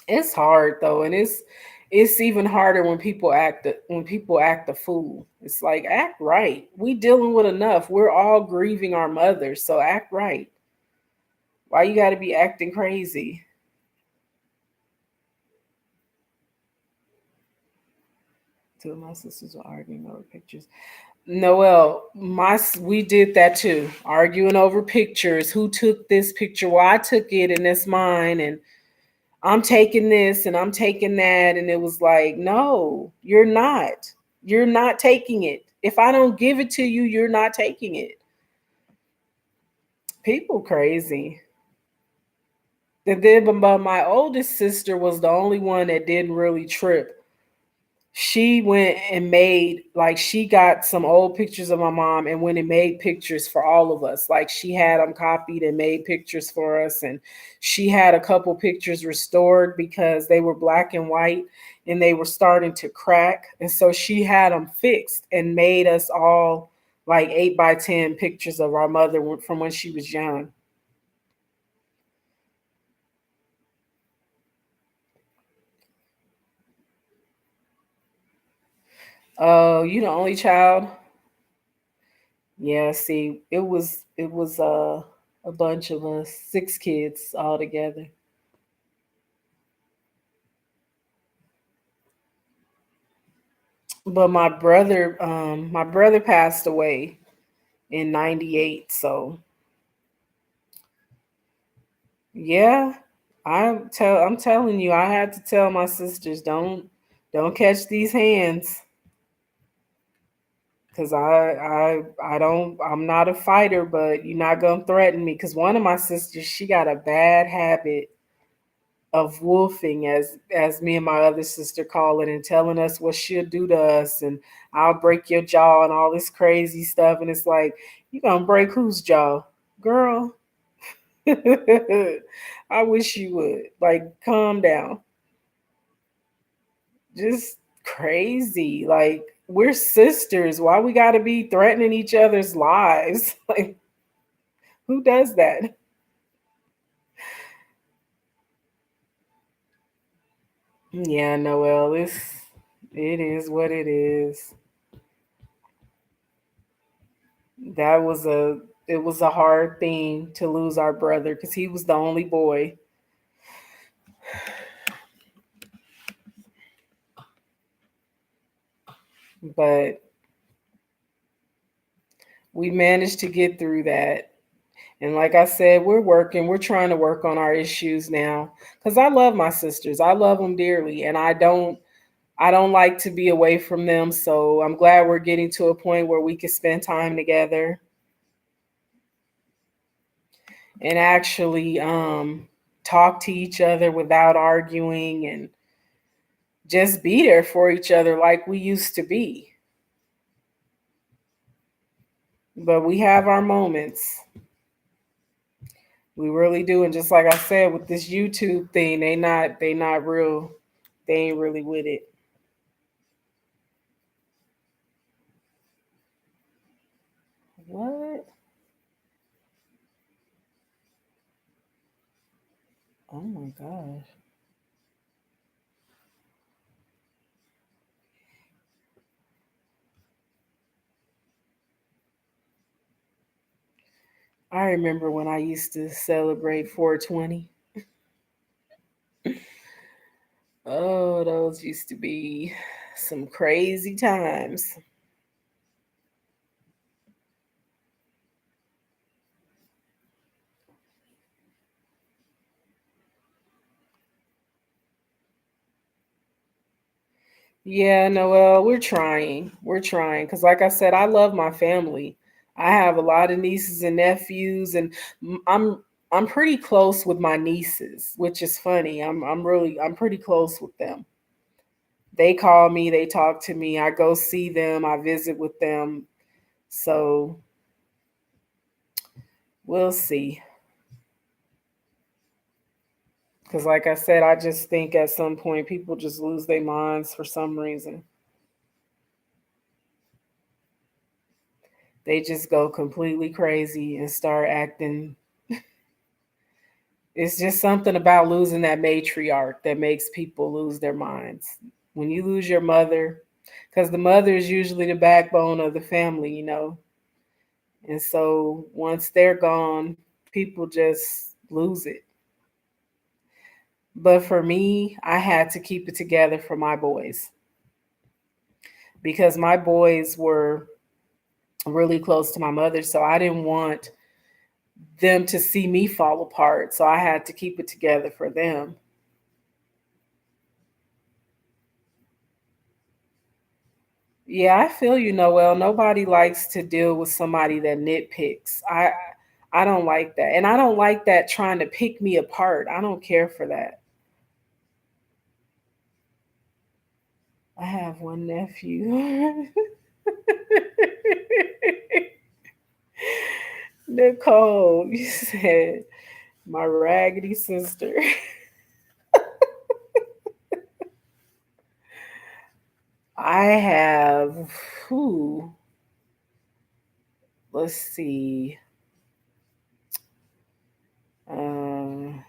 it's hard though, and it's even harder when people act a fool. It's like act right. We dealing with enough. We're all grieving our mother, so act right. Why you got to be acting crazy? Two of my sisters were arguing over pictures. Noel, we did that too, arguing over pictures. Who took this picture? Well, I took it, and it's mine. And I'm taking this and I'm taking that. And it was like, no, you're not. You're not taking it. If I don't give it to you, you're not taking it. People crazy. And then, but my oldest sister was the only one that didn't really trip. She went and made, like, she got some old pictures of my mom and went and made pictures for all of us. Like, she had them copied and made pictures for us. And she had a couple pictures restored because they were black and white and they were starting to crack. And so she had them fixed and made us all like 8 by 10 pictures of our mother from when she was young. Oh, you the only child? Yeah, see, it was a bunch of us, 6 kids all together. But my brother passed away in 98. So yeah, I'm telling you, I had to tell my sisters, don't catch these hands. Cause I'm not a fighter, but you're not gonna threaten me. Cause one of my sisters, she got a bad habit of wolfing, as me and my other sister call it, and telling us what she'll do to us, and I'll break your jaw and all this crazy stuff. And it's like, you gonna break whose jaw, girl? I wish you would, like, calm down. Just crazy. Like, we're sisters. Why we gotta be threatening each other's lives? Like, who does that? Yeah, Noel, it is what it is. That was a it was a hard thing to lose our brother because he was the only boy. But we managed to get through that. And like I said, we're trying to work on our issues now. Because I love my sisters. I love them dearly. And I don't like to be away from them. So I'm glad we're getting to a point where we can spend time together and actually talk to each other without arguing, and just be there for each other like we used to be. But we have our moments. We really do. And just like I said, with this YouTube thing, they not real. They ain't really with it. What? Oh my gosh. I remember when I used to celebrate 420. Oh, those used to be some crazy times. Yeah, Noel, we're trying. We're trying. Because, like I said, I love my family. I have a lot of nieces and nephews, and m- I'm I'm pretty close with my nieces, which is funny. I'm pretty close with them. They call me, they talk to me, I go see them, I visit with them. So we'll see. Because, like I said, I just think at some point people just lose their minds for some reason. They just go completely crazy and start acting. It's just something about losing that matriarch that makes people lose their minds. When you lose your mother, because the mother is usually the backbone of the family. And so once they're gone, people just lose it. But for me, I had to keep it together for my boys because my boys were really close to my mother. So I didn't want them to see me fall apart. So I had to keep it together for them. Yeah, I feel you, Noel. Nobody likes to deal with somebody that nitpicks. I don't like that. And I don't like that trying to pick me apart. I don't care for that. I have one nephew. Nicole, you said my raggedy sister. I have who? Let's see. Um,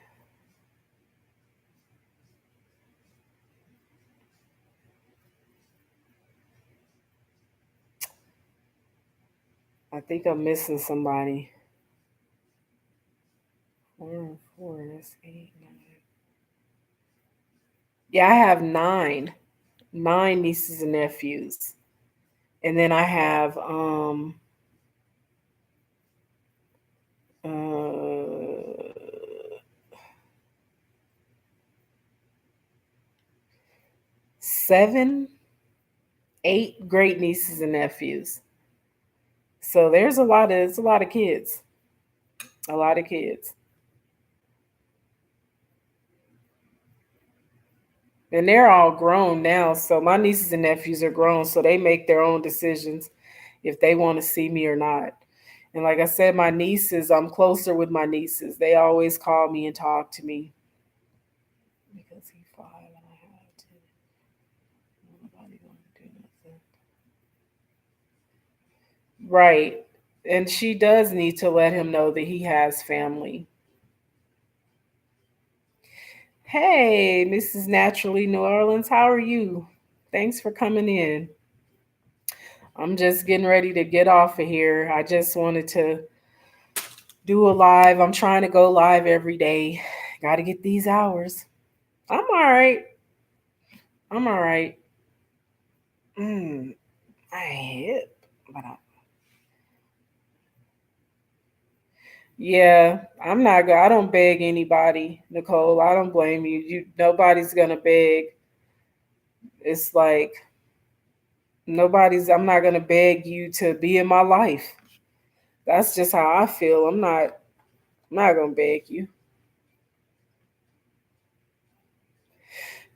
I think I'm missing somebody. Four and four, that's eight, nine. Yeah, I have nine nieces and nephews. And then I have uh 7, 8 great nieces and nephews. So it's a lot of kids. A lot of kids. And they're all grown now. So my nieces and nephews are grown, so they make their own decisions if they want to see me or not. And like I said, my nieces, I'm closer with my nieces. They always call me and talk to me. Because he's 5 and I have 10. Nobody gonna do nothing. Right. And she does need to let him know that he has family. Hey, Mrs. Naturally New Orleans, how are you? Thanks for coming in. I'm just getting ready to get off of here. I just wanted to do a live. I'm trying to go live every day. Got to get these hours. I'm all right. I'm all right. Mm, I hip, but yeah, I'm not good. I don't beg anybody, Nicole. I don't blame you. Nobody's gonna beg. It's like I'm not gonna beg you to be in my life. That's just how I feel. I'm not gonna beg you.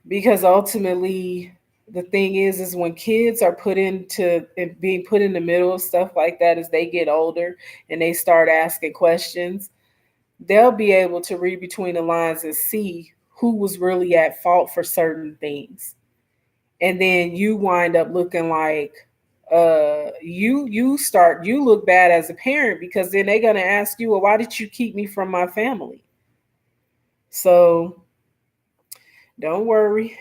Because ultimately the thing is when kids are put into and being put in the middle of stuff like that as they get older and they start asking questions, they'll be able to read between the lines and see who was really at fault for certain things. And then you wind up looking like you look bad as a parent because then they're going to ask you, well, why did you keep me from my family? So don't worry,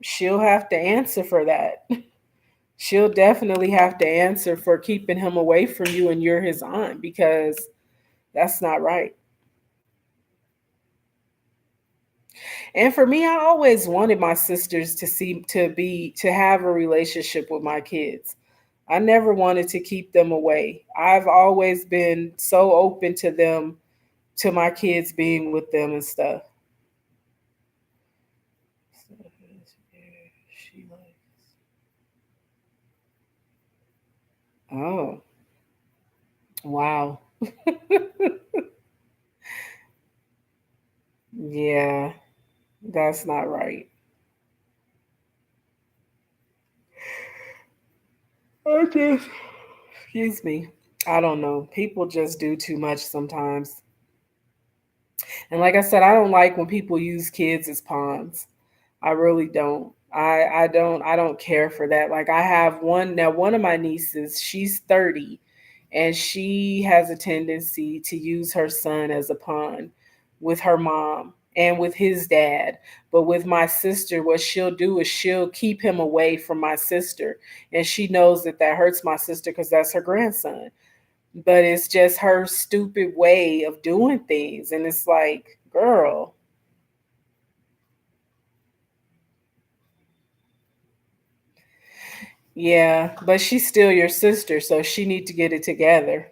she'll have to answer for that. She'll definitely have to answer for keeping him away from you and you're his aunt because that's not right. And for me, I always wanted my sisters to have a relationship with my kids. I never wanted to keep them away. I've always been so open to them, to my kids being with them and stuff. Oh, wow. Yeah, that's not right. I just, excuse me. I don't know. People just do too much sometimes. And like I said, I don't like when people use kids as pawns. I really don't. I don't care for that. Like I have one of my nieces, she's 30 and she has a tendency to use her son as a pawn with her mom and with his dad. But with my sister, what she'll do is she'll keep him away from my sister. And she knows that that hurts my sister because that's her grandson. But it's just her stupid way of doing things. And it's like, girl, yeah, but she's still your sister, so she need to get it together.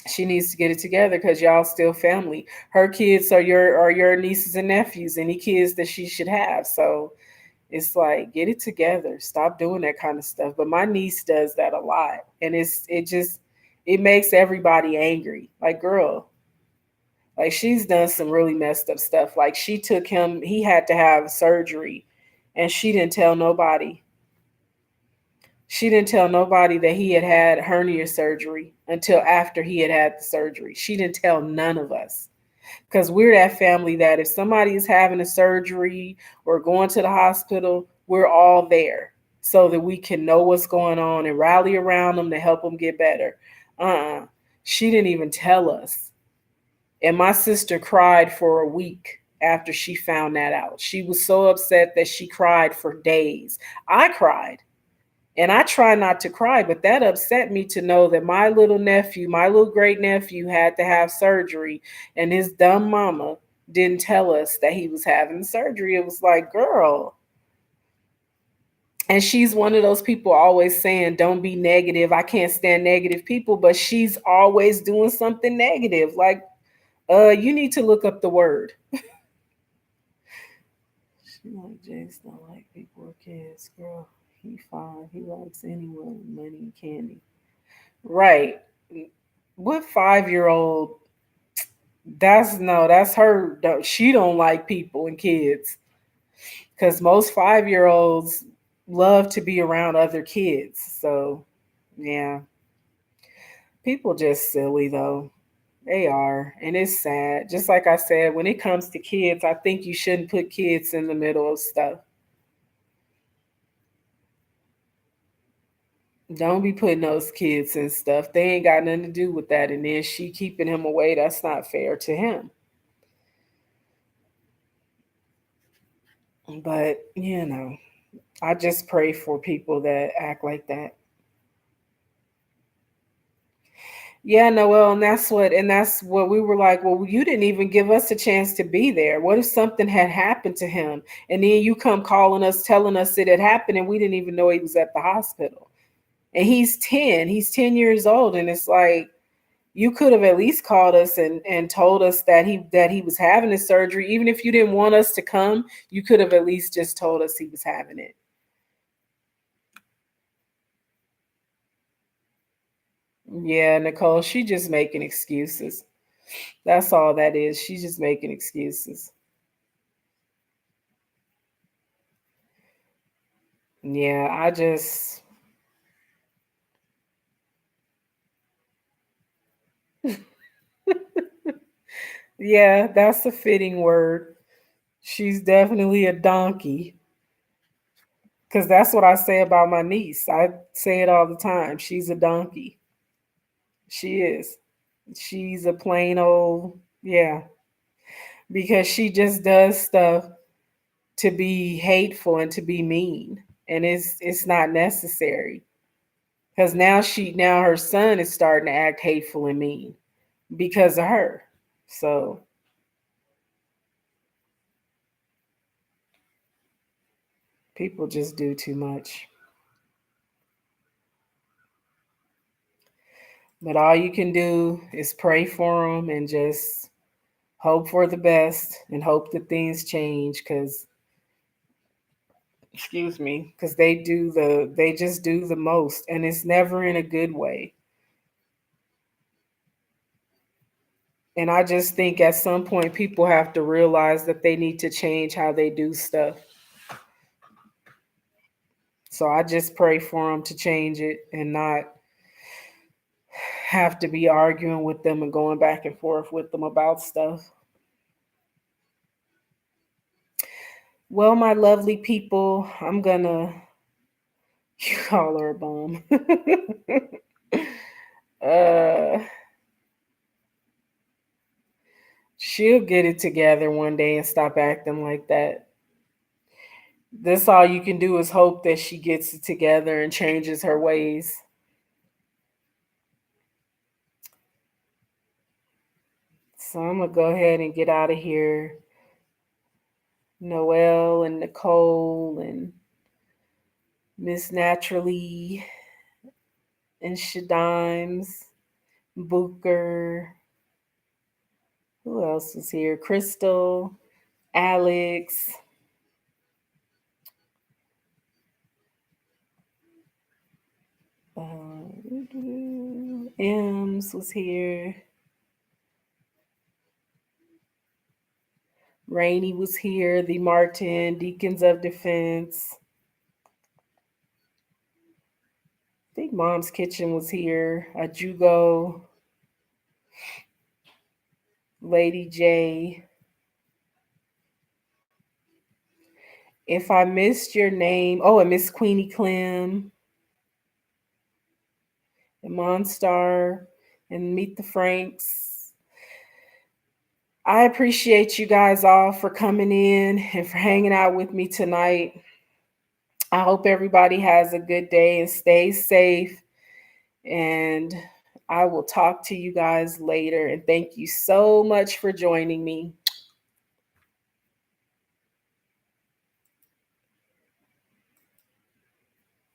She needs to get it together because y'all still family. Her kids are your nieces and nephews, any kids that she should have. So It's like, get it together. Stop doing that kind of stuff. But my niece does that a lot. And it makes everybody angry. Like, girl, like she's done some really messed up stuff. Like she took him, he had to have surgery and she didn't tell nobody. She didn't tell nobody that he had had hernia surgery until after he had had the surgery. She didn't tell none of us because we're that family that if somebody is having a surgery or going to the hospital, we're all there so that we can know what's going on and rally around them to help them get better. Uh-uh. She didn't even tell us. And my sister cried for a week after she found that out. She was so upset that she cried for days. I cried. And I try not to cry, but that upset me to know that my little nephew, my little great nephew, had to have surgery, and his dumb mama didn't tell us that he was having surgery. It was like, girl. And she's one of those people always saying, don't be negative. I can't stand negative people, but she's always doing something negative. Like, you need to look up the word. She like Jace don't like people or kids, girl. He fine. He likes anyone, money and candy. Right. What 5-year old? That's no, that's her. She don't like people and kids because most 5-year olds love to be around other kids. So yeah, people just silly though. They are, and it's sad. Just like I said, when it comes to kids, I think you shouldn't put kids in the middle of stuff. Don't be putting those kids in stuff. They ain't got nothing to do with that. And then she keeping him away. That's not fair to him. But, I just pray for people that act like that. Yeah, Noel, and that's what we were like, well, you didn't even give us a chance to be there. What if something had happened to him? And then you come calling us, telling us it had happened, and we didn't even know he was at the hospital. And he's 10 years old, and it's like, you could have at least called us and told us that he was having his surgery. Even if you didn't want us to come, you could have at least just told us he was having it. Yeah, Nicole, she just making excuses. That's all that is. She's just making excuses. Yeah, I just yeah, that's a fitting word. She's definitely a donkey. Cause that's what I say about my niece. I say it all the time. She's a donkey. She is. She's a plain old, yeah. Because she just does stuff to be hateful and to be mean. And it's not necessary. Because now her son is starting to act hateful and mean because of her. So people just do too much. But all you can do is pray for them and just hope for the best and hope that things change because excuse me, because they just do the most and it's never in a good way. And I just think at some point people have to realize that they need to change how they do stuff. So I just pray for them to change it and not have to be arguing with them and going back and forth with them about stuff. Well, my lovely people, I'm gonna you call her a bum. uh, she'll get it together one day and stop acting like that. That's all you can do is hope that she gets it together and changes her ways. So I'm gonna go ahead and get out of here. Noelle and Nicole and Miss Naturally and Shadimes, Booker. Who else was here? Crystal, Alex, Ems was here. Rainey was here. The Martin, Deacons of Defense. I think Mom's Kitchen was here. Ajugo. Lady J. If I missed your name, and Miss Queenie Clem, and Monstar, and Meet the Franks. I appreciate you guys all for coming in and for hanging out with me tonight. I hope everybody has a good day and stays safe. And I will talk to you guys later. And thank you so much for joining me.